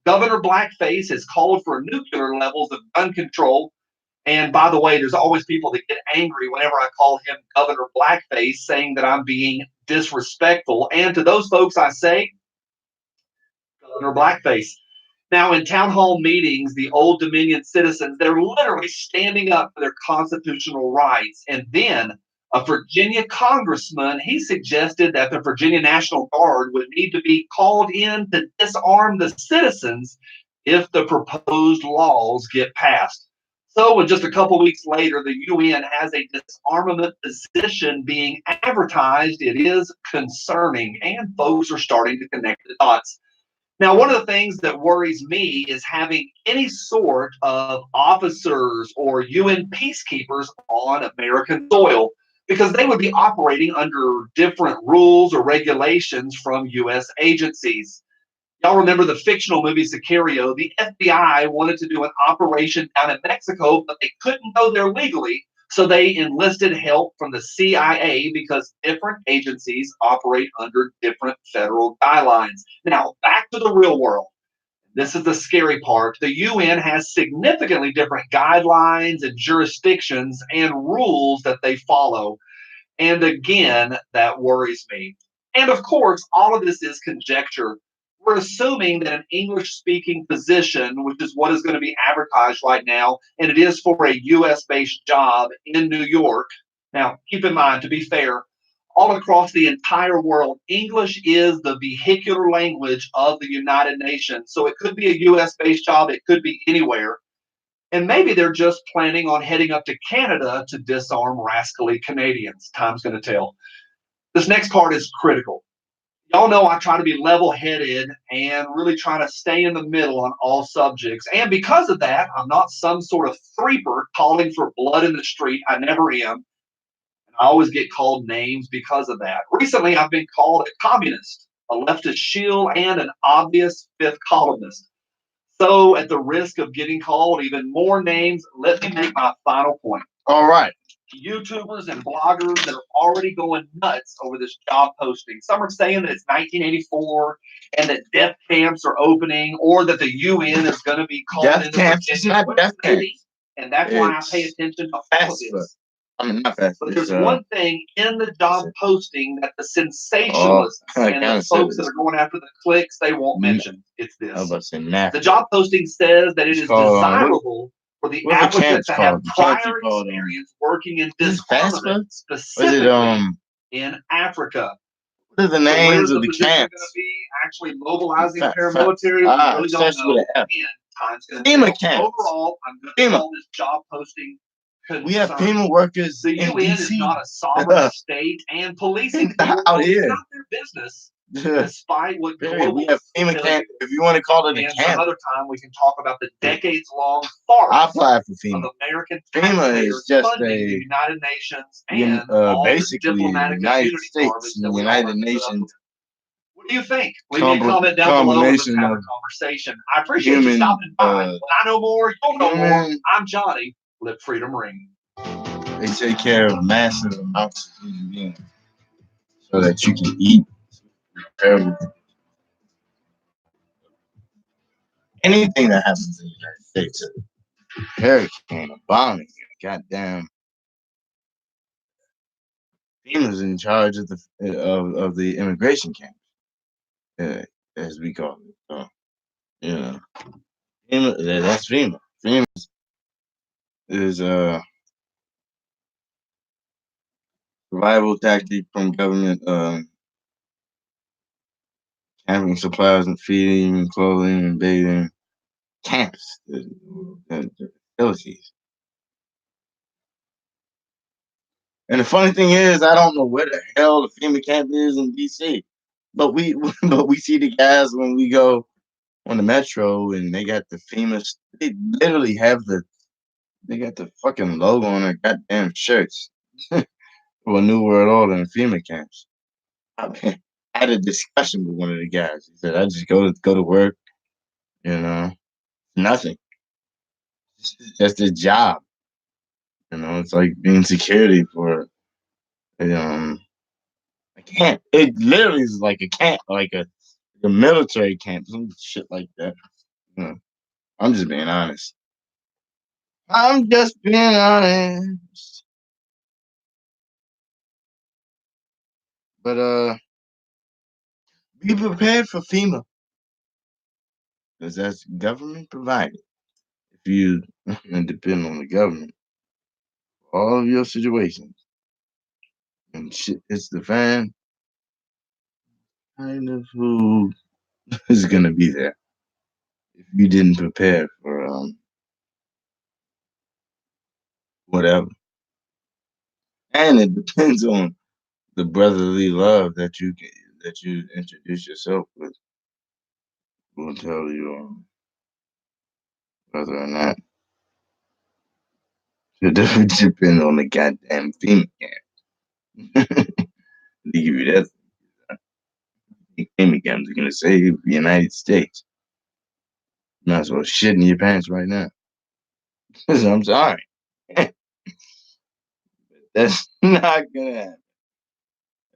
[SPEAKER 9] Governor Blackface has called for nuclear levels of gun control. And by the way, there's always people that get angry whenever I call him Governor Blackface, saying that I'm being disrespectful. And to those folks, I say, Governor Blackface. Now, in town hall meetings, the Old Dominion citizens, they're literally standing up for their constitutional rights. And then a Virginia congressman, he suggested that the Virginia National Guard would need to be called in to disarm the citizens if the proposed laws get passed. So just a couple weeks later, the UN has a disarmament position being advertised. It is concerning, and folks are starting to connect the dots. Now, one of the things that worries me is having any sort of officers or UN peacekeepers on American soil, because they would be operating under different rules or regulations from U.S. agencies. Y'all remember the fictional movie Sicario? The FBI wanted to do an operation down in Mexico, but they couldn't go there legally So they enlisted help from the CIA because different agencies operate under different federal guidelines. Now, back to the real world. This is the scary part. The UN has significantly different guidelines and jurisdictions and rules that they follow. And again, that worries me. And of course, all of this is conjecture. We're assuming that an English speaking position, which is what is going to be advertised right now, and it is for a US based job in New York. Now, keep in mind, to be fair, all across the entire world, English is the vehicular language of the United Nations. So it could be a US based job, it could be anywhere. And maybe they're just planning on heading up to Canada to disarm rascally Canadians. Time's going to tell. This next part is critical. Y'all know I try to be level-headed and really try to stay in the middle on all subjects. And because of that, I'm not some sort of threeper calling for blood in the street. I never am. And I always get called names because of that. Recently, I've been called a communist, a leftist shield, and an obvious fifth columnist. So at the risk of getting called even more names, let me make my final point.
[SPEAKER 2] All right.
[SPEAKER 9] YouTubers and bloggers that are already going nuts over this job posting. Some are saying that it's 1984 and that death camps are opening, or that the UN is going to be called
[SPEAKER 2] Death camps? It's not death camps.
[SPEAKER 9] And that's why I pay attention to all of this.
[SPEAKER 2] I mean, not fast.
[SPEAKER 9] But there's one thing in the job posting that the sensationalists and the folks that are going after the clicks, they won't mention. It's this.
[SPEAKER 2] I was about to say math.
[SPEAKER 9] The job posting says that it is desirable for the applicant to have prior experience working in disarmament, specifically in Africa.
[SPEAKER 2] What are the names of the camps?
[SPEAKER 9] Going to be actually mobilizing paramilitary. We really don't know. Again, time's going to
[SPEAKER 2] FEMA camps.
[SPEAKER 9] Overall, I'm going to call this job posting concern.
[SPEAKER 2] We have FEMA workers.
[SPEAKER 9] The UN is not a sovereign state, and policing
[SPEAKER 2] out here.
[SPEAKER 9] It's not their business. Despite what
[SPEAKER 2] we have FEMA camp. If you want to call it a camp,
[SPEAKER 9] another time we can talk about the decades-long farce
[SPEAKER 2] I applied for FEMA.
[SPEAKER 9] of American
[SPEAKER 2] FEMA is just
[SPEAKER 9] funding the United Nations and all
[SPEAKER 2] basically
[SPEAKER 9] the diplomatic
[SPEAKER 2] United States and United Nations.
[SPEAKER 9] What do you think? Leave me a comment down below and let's have a conversation. I appreciate you stopping by. When I know more, you'll know more. I'm Johnny. Let freedom ring.
[SPEAKER 2] They take care of massive amounts of human beings so that you can eat. Anything that happens in the United States, a hurricane, a bombing, goddamn, FEMA's in charge of the immigration camp, as we call it. So, FEMA, that's FEMA. FEMA is a survival tactic from government. Having supplies and feeding and clothing and bathing camps, the facilities. And the funny thing is, I don't know where the hell the FEMA camp is in DC, but we see the guys when we go on the metro and they got the FEMA. They literally have they got the fucking logo on their goddamn shirts for a New World Order and FEMA camps. I had a discussion with one of the guys. He said, "I just go to work, nothing. It's just a job. It's like being security for a camp. It literally is like a camp, like a military camp, some shit like that. I'm just being honest. I'm just being honest. But be prepared for FEMA, because that's government provided. If you depend on the government for all of your situations and shit hits the fan, kind of who is gonna be there if you didn't prepare for whatever. And it depends on the brotherly love that you introduce yourself with. Will tell you whether or not it doesn't depend on the goddamn FEMA camp. To give you that, FEMA camps are gonna save the United States. You might as well shit in your pants right now. I'm sorry. That's not gonna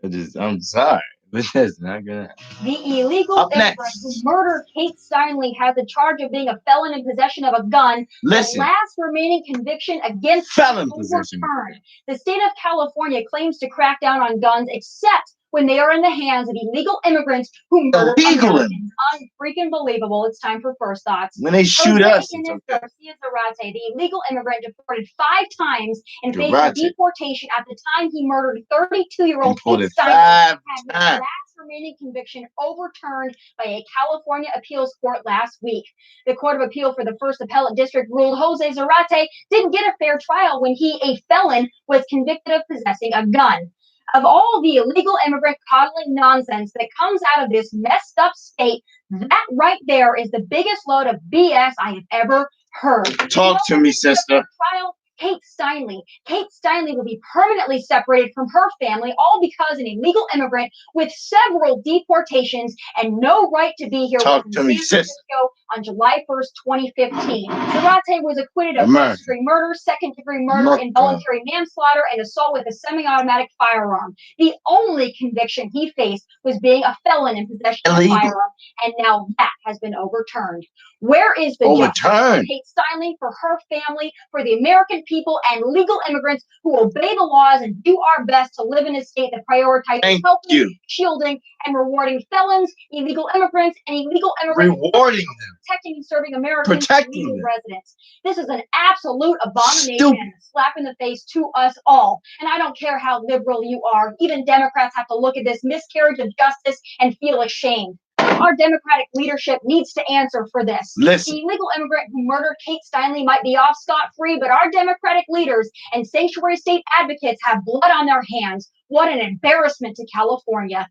[SPEAKER 2] happen. I'm sorry, but that's not gonna happen.
[SPEAKER 7] The illegal
[SPEAKER 2] Up
[SPEAKER 7] immigrant
[SPEAKER 2] next.
[SPEAKER 7] who murdered Kate Steinle has a charge of being a felon in possession of a gun.
[SPEAKER 2] Listen.
[SPEAKER 7] The last remaining conviction against
[SPEAKER 2] Felon
[SPEAKER 7] him
[SPEAKER 2] possession.
[SPEAKER 7] overturned. The state of California claims to crack down on guns, except when they are in the hands of illegal immigrants who murder
[SPEAKER 2] Illegal
[SPEAKER 7] Americans. Unfreaking believable. It's time for First Thoughts.
[SPEAKER 2] When they shoot us, it's
[SPEAKER 7] Kenneth
[SPEAKER 2] okay.
[SPEAKER 7] Garcia Zarate, the illegal immigrant deported 5 times and facing
[SPEAKER 2] Zarate.
[SPEAKER 7] deportation at the time he murdered 32-year-old Kate
[SPEAKER 2] Deported
[SPEAKER 7] Steinle,
[SPEAKER 2] 5
[SPEAKER 7] had his
[SPEAKER 2] times.
[SPEAKER 7] last remaining conviction overturned by a California appeals court last week. The Court of Appeal for the First Appellate District ruled Jose Zarate didn't get a fair trial when he, a felon, was convicted of possessing a gun. Of all the illegal immigrant coddling nonsense that comes out of this messed up state, that right there is the biggest load of BS I have ever heard.
[SPEAKER 2] Talk to me, sister.
[SPEAKER 7] Trial Kate Steinle. Kate Steinle will be permanently separated from her family, all because an illegal immigrant with several deportations and no right to be here
[SPEAKER 2] Talk
[SPEAKER 7] was
[SPEAKER 2] to
[SPEAKER 7] in
[SPEAKER 2] me,
[SPEAKER 7] San
[SPEAKER 2] sis.
[SPEAKER 7] Francisco on July 1st, 2015. Zarate was acquitted of
[SPEAKER 2] America.
[SPEAKER 7] first-degree murder, second-degree murder,
[SPEAKER 2] America.
[SPEAKER 7] involuntary manslaughter, and assault with a semi-automatic firearm. The only conviction he faced was being a felon in possession of a
[SPEAKER 2] Illegal.
[SPEAKER 7] firearm, and now that has been overturned. Where is the justice for
[SPEAKER 2] Overturned.
[SPEAKER 7] Kate Steinle, for her family, for the American people, and legal immigrants who obey the laws and do our best to live in a state that prioritizes
[SPEAKER 2] Thank
[SPEAKER 7] helping,
[SPEAKER 2] you.
[SPEAKER 7] shielding, and rewarding felons, illegal immigrants, and illegal immigrants
[SPEAKER 2] Rewarding them.
[SPEAKER 7] protecting and serving Americans
[SPEAKER 2] Protecting
[SPEAKER 7] and legal
[SPEAKER 2] them.
[SPEAKER 7] residents. This is an absolute abomination
[SPEAKER 2] Stupid.
[SPEAKER 7] and a slap in the face to us all. And I don't care how liberal you are, even Democrats have to look at this miscarriage of justice and feel ashamed. Our Democratic leadership needs to answer for this.
[SPEAKER 2] Listen.
[SPEAKER 7] The illegal immigrant who murdered Kate Steinle might be off scot-free, but our Democratic leaders and sanctuary state advocates have blood on their hands. What an embarrassment to California.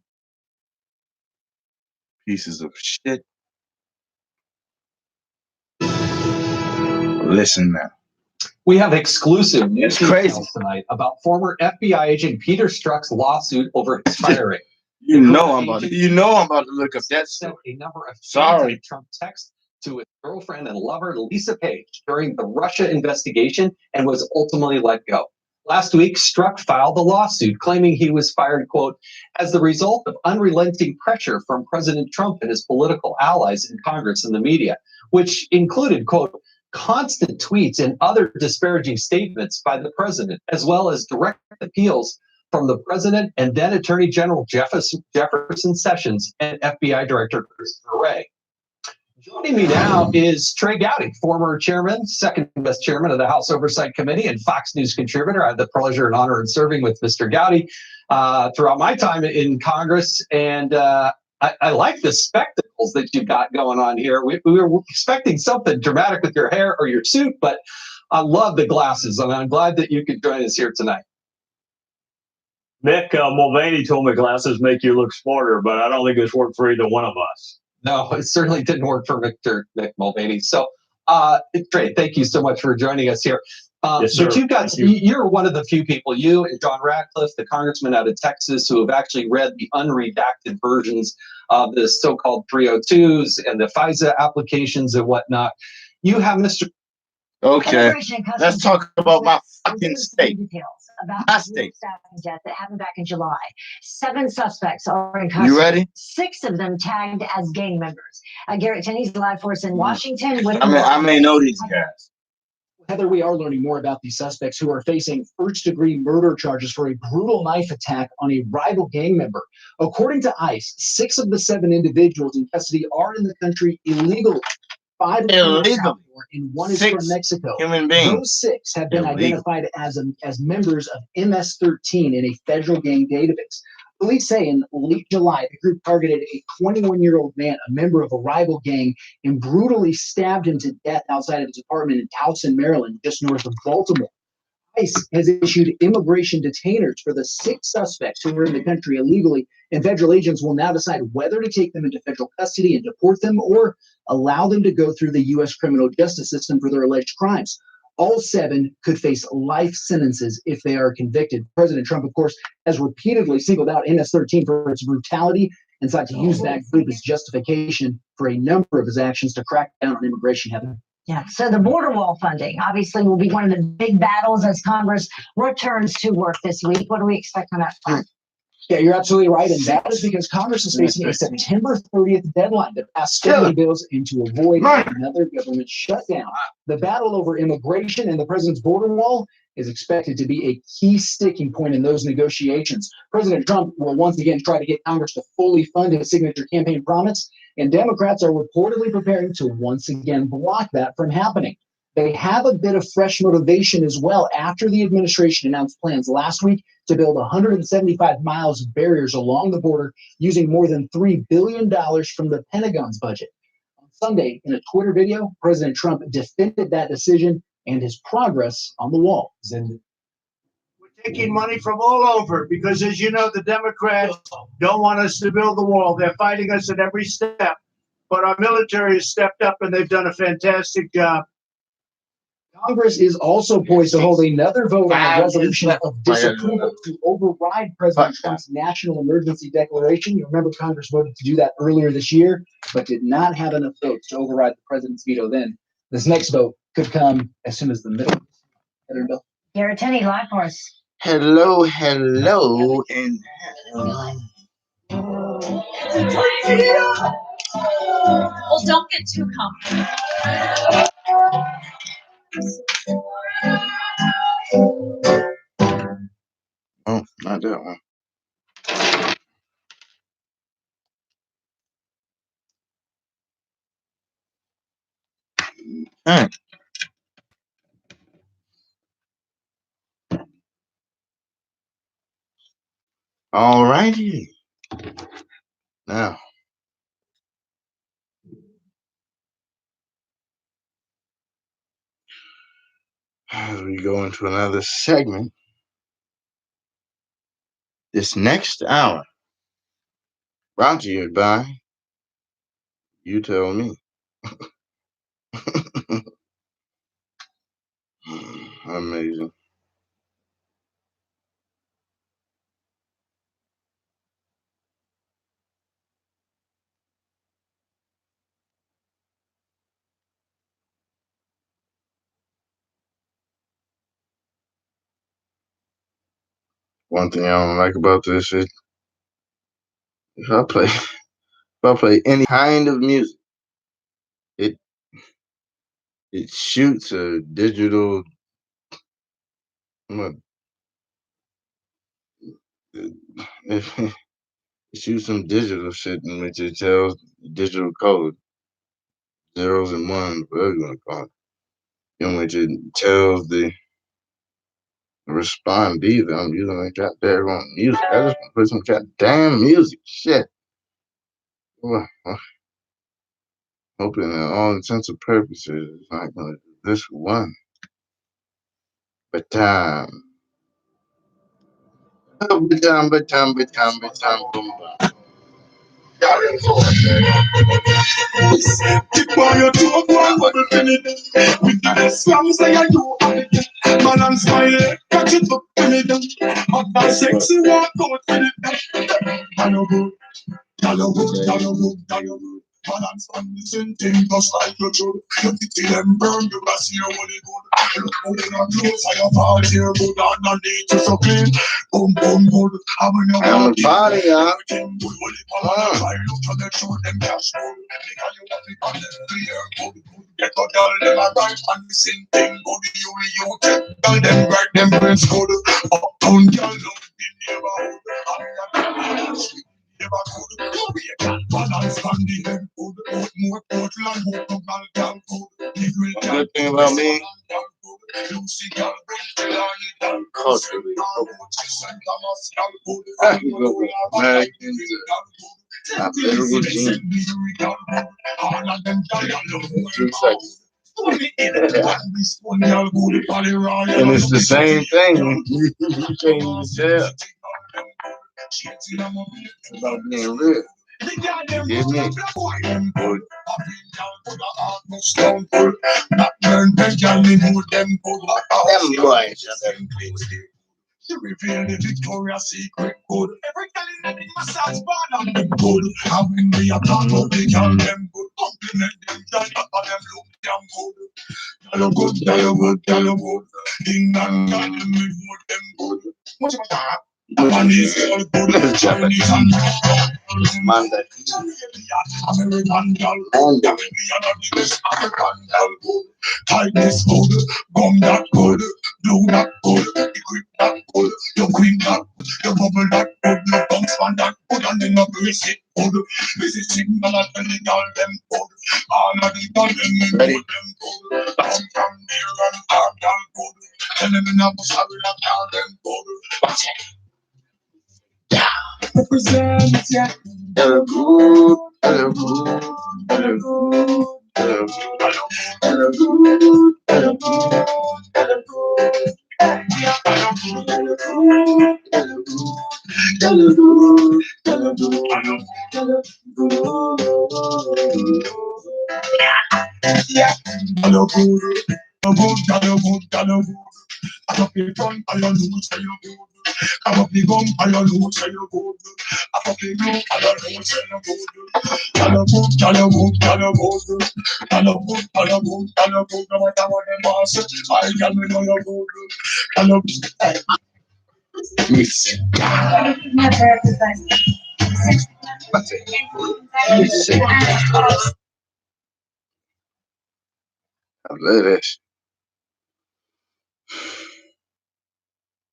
[SPEAKER 2] Pieces of shit. Listen now.
[SPEAKER 25] We have exclusive news
[SPEAKER 2] It's crazy.
[SPEAKER 25] details tonight about former FBI agent Peter Strzok's lawsuit over his firing.
[SPEAKER 2] You know I'm about to look up that
[SPEAKER 25] Sent
[SPEAKER 2] stuff.
[SPEAKER 25] a number of
[SPEAKER 2] Sorry.
[SPEAKER 25] Trump texts to his girlfriend and lover Lisa Page during the Russia investigation and was ultimately let go. Last week, Strzok filed a lawsuit claiming he was fired, quote, as the result of unrelenting pressure from President Trump and his political allies in Congress and the media, which included, quote, constant tweets and other disparaging statements by the president, as well as direct appeals from the president and then Attorney General Jefferson Sessions and FBI Director Christopher Wray. Joining me now is Trey Gowdy, former chairman, second best chairman of the House Oversight Committee and Fox News contributor. I had the pleasure and honor of serving with Mr. Gowdy throughout my time in Congress. And I like the spectacles that you've got going on here. We were expecting something dramatic with your hair or your suit, but I love the glasses, and I'm glad that you could join us here tonight.
[SPEAKER 5] Mick Mulvaney told me glasses make you look smarter, but I don't think it's worked for either one of us.
[SPEAKER 25] No, it certainly didn't work for Mick Mulvaney. So, Trey, thank you so much for joining us here.
[SPEAKER 5] Yes, sir.
[SPEAKER 25] But
[SPEAKER 5] Thank you.
[SPEAKER 25] you're one of the few people, you and John Ratcliffe, the congressman out of Texas, who have actually read the unredacted versions of the so-called 302s and the FISA applications and whatnot. You have Mr.
[SPEAKER 2] Okay, let's talk about my fucking state.
[SPEAKER 10] About
[SPEAKER 2] My
[SPEAKER 10] the
[SPEAKER 2] state.
[SPEAKER 10] staffing jet that happened back in July. 7 suspects are in custody.
[SPEAKER 2] You ready?
[SPEAKER 10] 6 of them tagged as gang members. Garrett Tenney's live force in Washington.
[SPEAKER 2] I may know these guys.
[SPEAKER 4] Heather, we are learning more about these suspects who are facing first-degree murder charges for a brutal knife attack on a rival gang member. According to ICE, 6 of the 7 individuals in custody are in the country illegally. 5 are from El Salvador and 1 is
[SPEAKER 2] 6
[SPEAKER 4] from Mexico.
[SPEAKER 2] human beings.
[SPEAKER 4] Those 6 have been
[SPEAKER 2] Illegal.
[SPEAKER 4] identified as members of MS-13 in a federal gang database. Police say in late July, the group targeted a 21-year-old man, a member of a rival gang, and brutally stabbed him to death outside of his apartment in Towson, Maryland, just north of Baltimore. ICE has issued immigration detainers for the 6 suspects who were in the country illegally, and federal agents will now decide whether to take them into federal custody and deport them or allow them to go through the U.S. criminal justice system for their alleged crimes. All 7 could face life sentences if they are convicted. President Trump, of course, has repeatedly singled out MS-13 for its brutality and sought to use that group as justification for a number of his actions to crack down on immigration. Heather.
[SPEAKER 10] Yeah. So the border wall funding obviously will be one of the big battles as Congress returns to work this week. What do we expect on that front?
[SPEAKER 11] Yeah, you're absolutely right. And that is because Congress is facing a September 30th deadline to pass spending bills and to avoid another government shutdown. The battle over immigration and the president's border wall is expected to be a key sticking point in those negotiations. President Trump will once again try to get Congress to fully fund his signature campaign promise, and Democrats are reportedly preparing to once again block that from happening. They have a bit of fresh motivation as well after the administration announced plans last week to build 175 miles of barriers along the border using more than $3 billion from the Pentagon's budget. On Sunday, in a Twitter video, President Trump defended that decision and his progress on the wall.
[SPEAKER 12] Taking money from all over because, as you know, the Democrats don't want us to build the wall. They're fighting us at every step. But our military has stepped up and they've done a fantastic job.
[SPEAKER 11] Congress is also poised to hold another vote on a resolution of disapproval to override President Trump's national emergency declaration. You remember Congress voted to do that earlier this year, but did not have enough votes to override the president's veto then. This next vote could come as soon as the middle.
[SPEAKER 10] Garrett Tenney, live for us.
[SPEAKER 2] Hello, hello, and
[SPEAKER 19] Well, don't get too comfortable.
[SPEAKER 2] oh, not that one. All right. All righty. Now, as we go into another segment, this next hour, brought to you by You Tell Me. Amazing. One thing I don't like about this is if I play any kind of music, it shoots a digital it shoots some digital shit in which it tells digital code, zeros and ones, whatever you want to call it, in which it tells the respondee that I'm using like that daggone music. I just want to put some goddamn music. Shit. Well, hoping that all intents and purposes it's not gonna do this one. But time. Boom.
[SPEAKER 13] Keep on your two one bubble minute. With the best songs that you do. Man, I'm smiling. Catch it up to me. Hot and sexy walk out with it. Hello, good. Hello, good. Hello, good. Hello, good. Balance on the same thing, just like you should. You till them burn, you can see your money good. Look how they not close, I have all here good. Underneath you so clean. Boom, boom, good. I'm in your body, everything good. When it come on, I look to them, show them cash good. Because you want it on them, clear good. Get a girl, them a right on the same thing good. You take girl, them right, them brains good. Uptown girl, love the neighborhood. I'm not never could. We can't balance on the head good. Put more Portland, hook up and down good. If we
[SPEAKER 2] One good thing about me,
[SPEAKER 13] Lucy girl, bring the down.
[SPEAKER 2] culturally, not literal genius. 2 seconds. And it's the same thing. You can't even tell. About being real. Give me good. Them boys.
[SPEAKER 13] to reveal the Victoria's Secret code. Every girl in the massage bar and them good. And when we are talking about the girl, them good. Compliment them, girl, them look damn good. Girl, you good, girl, you good, girl, you good. Ding dong, girl, them make more them good. What's your that? Japanese girl good, Chinese and
[SPEAKER 2] man that
[SPEAKER 13] American girl, and the best African girl good. Tightness good, gum that good, blue that good, the grip that good, your queen that good, your bubble that good, your bounce man that good, and then your brace it good. This is signal and the girl them good. All of the girl them good, them good. Come from there and all girl good. Tell them in a bush I will have all them good. Watch it. Represent, yeah.
[SPEAKER 2] hello good, hello good, hello good, hello good, hello good, hello good, hello good.
[SPEAKER 13] Hello good. I up the front, I don't know say you good. I up the gun, I don't know say you good. I up the blue, I don't know say you good. Hello good. No matter what them want say, I can me know you good. Hello,
[SPEAKER 2] Miss. I love that shit.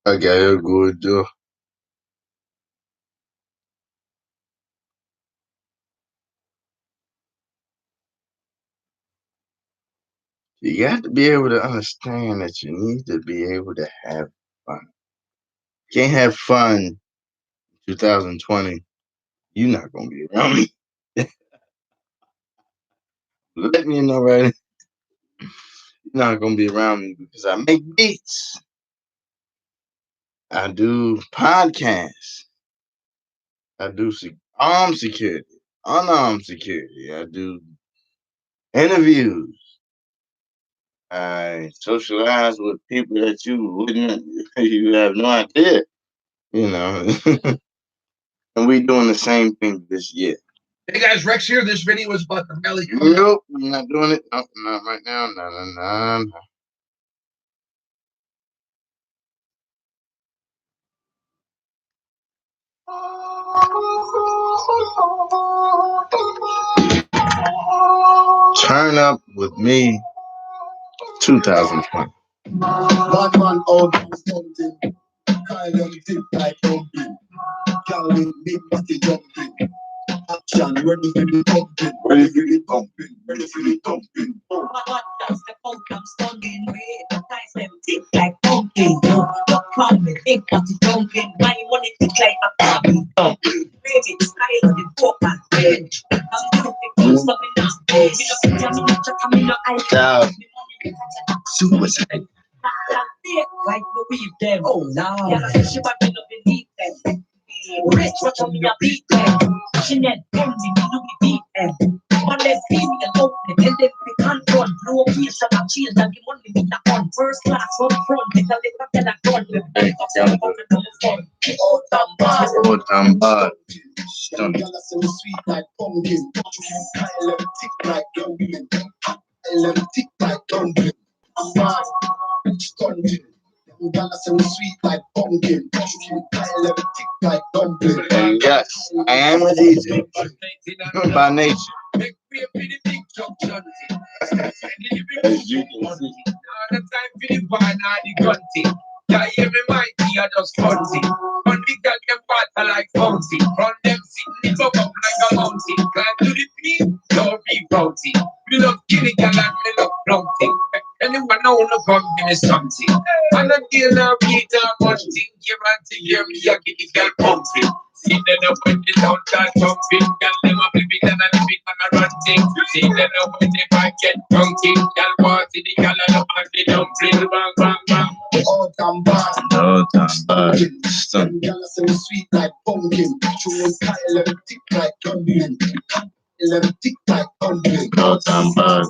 [SPEAKER 2] I got a good job. You got to be able to understand that you need to be able to have fun. Can't have fun in 2020. You're not gonna be around me. Let me know right. You're not gonna be around me because I make beats. I do podcasts. I do armed security, unarmed security. I do interviews. I socialize with people that you have no idea, you know. And we doing the same thing this year.
[SPEAKER 14] Hey guys, Rex here. This video is about the rally.
[SPEAKER 2] Nope, we're not doing it. Nope, not right now. No. Turn up with me 2020.
[SPEAKER 13] Batman all something. Kind of tip like dumpling. Can't win big party jumping. Action ready for the pumping. Ready for the pumping. Ready for the thumping.
[SPEAKER 18] What does the funk I'm stunning with? Ties them tick like pumpkin. Don't call me big party jumping. My money tick like a puppy. Baby, style on the book and bench. I'm doing the things that we not bench. I'm in the
[SPEAKER 2] Suicide.
[SPEAKER 18] like the weave them. Oh, no. Yeah, I she might be looking deep them. Rich, watch on me, I beat them. Jeanette, Benji, me do me beat them. But let's see me alone, and then they can't run. Blow a piece of my cheese, and the money me not on. First class, up front, because they got that gun.
[SPEAKER 2] Old Tambad. Stunning.
[SPEAKER 13] Sweet like pumpkin. Kyle and tick like dumpling. Kyle and tick like dumpling. I'm mad. Stunning. Gala so sweet like pumpkin. Kyle and tick like dumpling.
[SPEAKER 2] And yes, I am a DJ by nature. As you can see.
[SPEAKER 14] The time for the van and the gunting. Yeah, hear me mighty, I just hunting. On the girl them water like fountain. Run them sitting it up like a mountain. Climb to the peak, don't be bounty. Me love killing girl and me love blunting. Anyone know no come give me something. And I deal now beat up much thing. Hear me, I get the girl pumping. See them up when the sound start jumping. Girl them up living and I live it and I run thing. See them up when they might get drunky. Girl want see the girl and up and the dumpling. Bang, bang, bang.
[SPEAKER 13] Old Tambad.
[SPEAKER 2] Stunning.
[SPEAKER 13] Gala so sweet like pumpkin. Kyle and tick like dumpling. Kyle and tick like dumpling.
[SPEAKER 2] Old Tambad.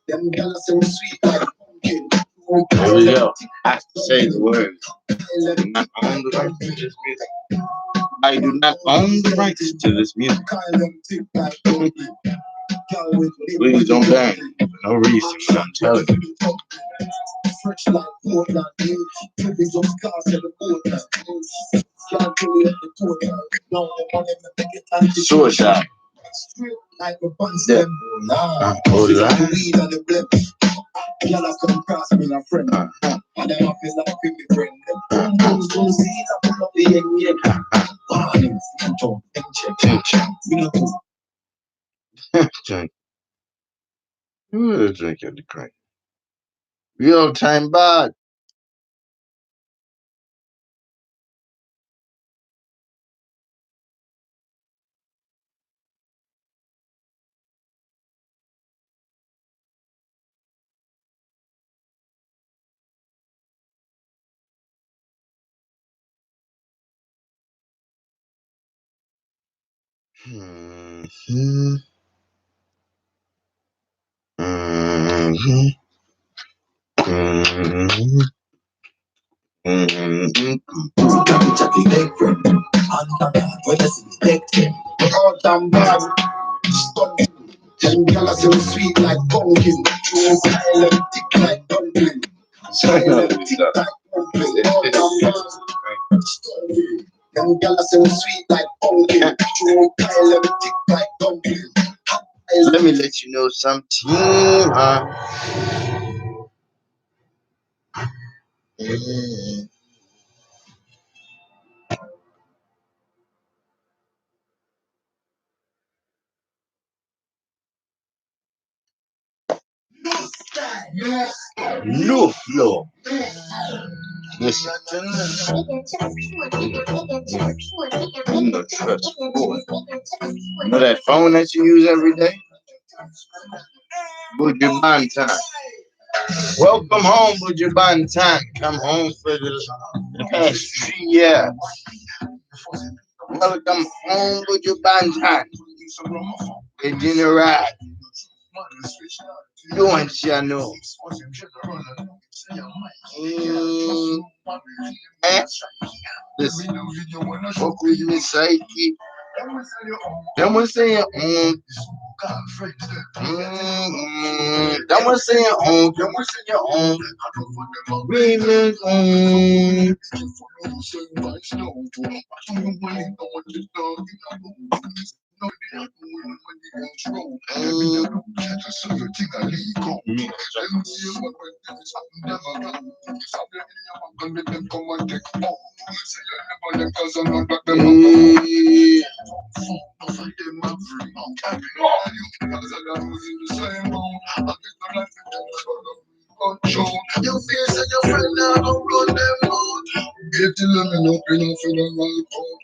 [SPEAKER 13] Them gala so sweet like pumpkin.
[SPEAKER 2] Here we go. I have to say the word. I do not own the rights to this music. I do not own the rights to this music. Please don't ban me for no reason, but I'm telling you. Suicide. Yeah. Oh, drink. Who is drinking the crank? Real time bad. Mm-hmm. Mm-hmm. Mm-hmm.
[SPEAKER 13] Them gyal so sweet like pumpkin, silent thick like dumpling, silent thick like dumpling. Them gyal so sweet like pumpkin, silent thick like dumpling.
[SPEAKER 2] Let me let you know something. No floor. Listen. No trust. You know that phone that you use every day? Buju Banton. Welcome home, Buju Banton. Come home for the past 3 years. Welcome home, Buju Banton. The general. You want to know. Listen, fuck with me, psyche. Them was saying, them was saying, remix,
[SPEAKER 13] You feel say your friend now go run them out. Get to let me know, you know, for the right code.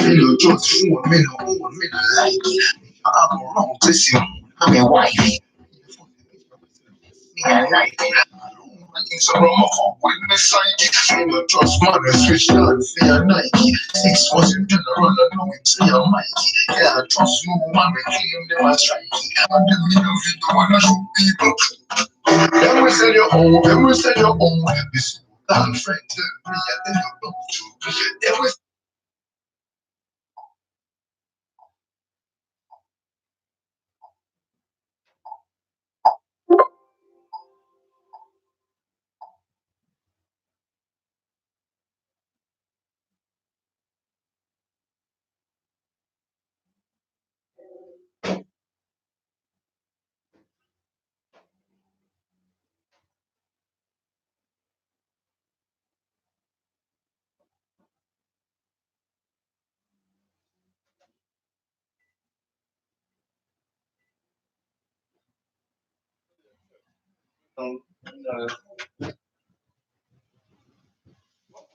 [SPEAKER 13] Me no just phone, me no like it. I'm wrong to see, I'm a wife. Me I like it. It's a remote with me psychic. Me no trust mother, switch down for your Nike. 6 was in general, I know it's your Mikey. Yeah, I trust you, man, me claim them as strikey. And them me no video wanna shoot people. Them we say your own, them we say your own. This bad friend, me and them you don't do. Them we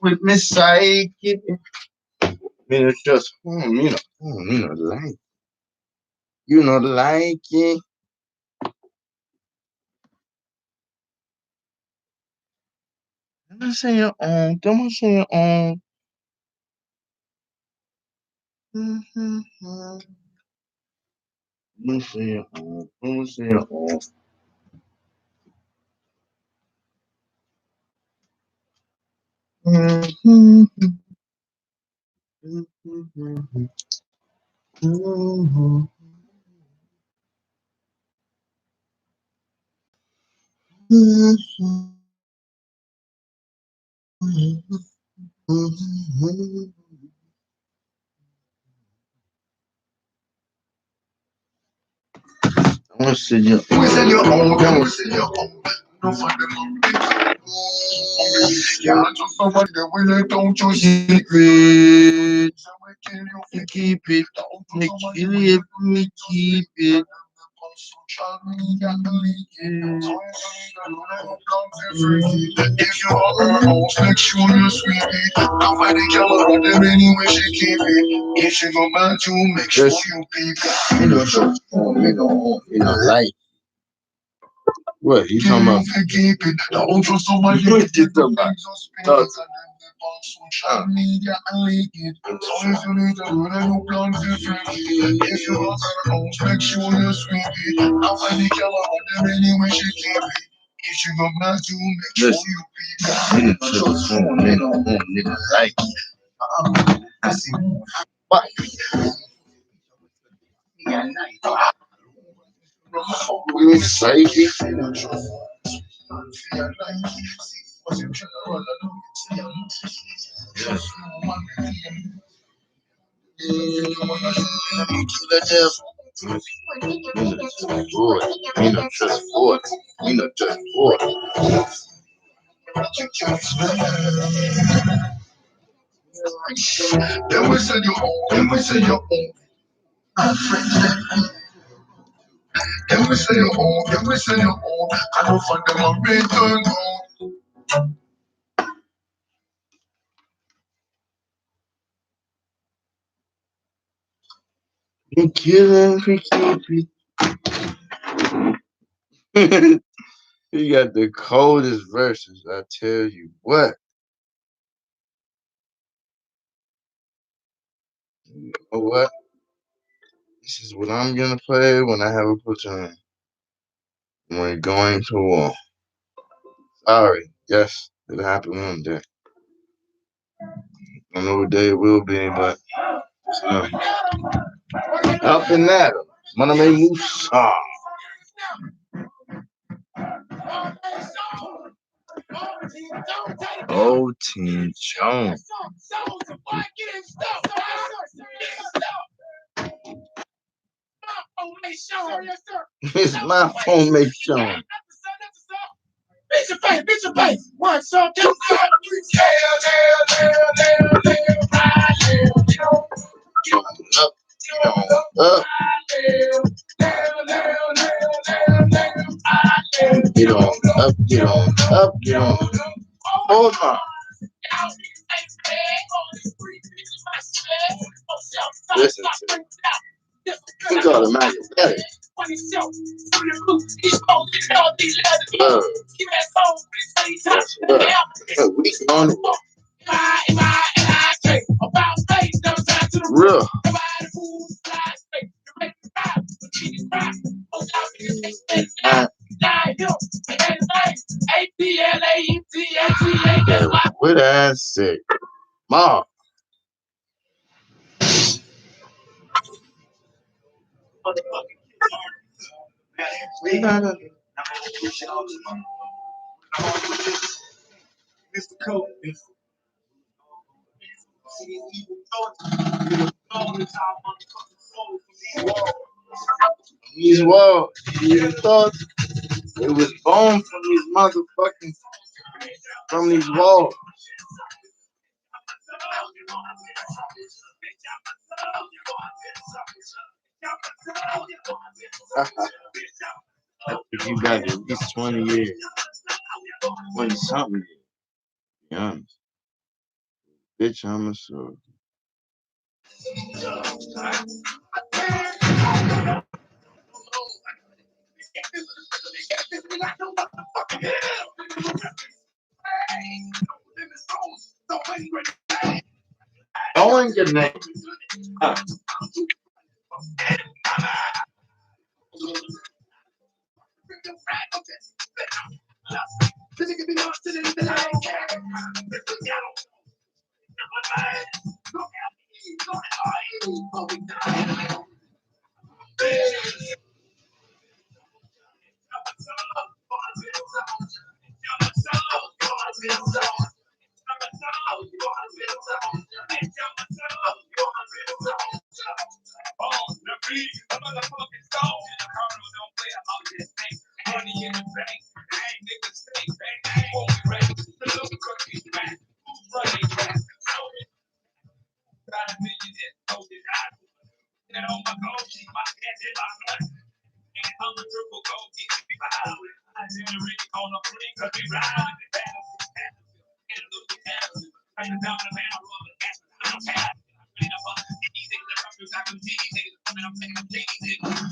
[SPEAKER 2] with me psychic. Me no trust, me no like. You not like it. Don't say your own. Don't say your own. Don't say your own. Don't say your own. What's in your
[SPEAKER 13] Yeah, just somebody that really don't your secret.
[SPEAKER 2] You keep it, make you live, me keep it.
[SPEAKER 13] If you are her host, make sure you're sweet. Nobody can love them anyway she keep it. If she go back to make sure you peep.
[SPEAKER 2] You know, so, you know, like. What you talking about?
[SPEAKER 13] Keep it. Don't trust somebody.
[SPEAKER 2] You get the back.
[SPEAKER 13] Social media and leak it. So if you need to do that, you plan to freak. If you are her host, make sure you're sweet. Nobody can love them anyway she keep it. If she go back to make sure you peep.
[SPEAKER 2] Nigga to the phone, nigga like it.
[SPEAKER 13] I see.
[SPEAKER 2] What? We excited.
[SPEAKER 13] Then we say you own, then we say you own. Then we say you own, then we say you own. I don't find them a return home.
[SPEAKER 2] You killing for keep it. He got the coldest verses, I tell you what. You know what? This is what I'm gonna play when I have a platoon. When we're going to war. Sorry, yes, it happened one day. I don't know what day it will be, but up in that, wanna make you song. Oh, Team Jones. It's my formation.
[SPEAKER 13] Bitch your face. One song, two,
[SPEAKER 2] Up. Get on, up, get on, up, get on. Hold on. Listen to it. We got a magnetic. Love. We on the wall. Real. What I say? Mom.
[SPEAKER 13] Mr. Coke.
[SPEAKER 2] These walls, you thought it was born from these motherfucking, from these walls. If you got at least 20 years, 20 something years, to be honest. Bitch, I'm a sword. Going your name.
[SPEAKER 14] Money in the bank, I ain't niggas stay back. Won't be ready to look cookies back. Who's running back? Got a million in gold and I that on my gold, she's my cat in my blood. And I'm a triple gold, keep me wild. I generate on a blink, cause we ride in the battle. And look at that. Right down the barrel of the gas. I don't care. I'm in a fuck. These niggas are coming, I'm these niggas coming, I'm taking these niggas.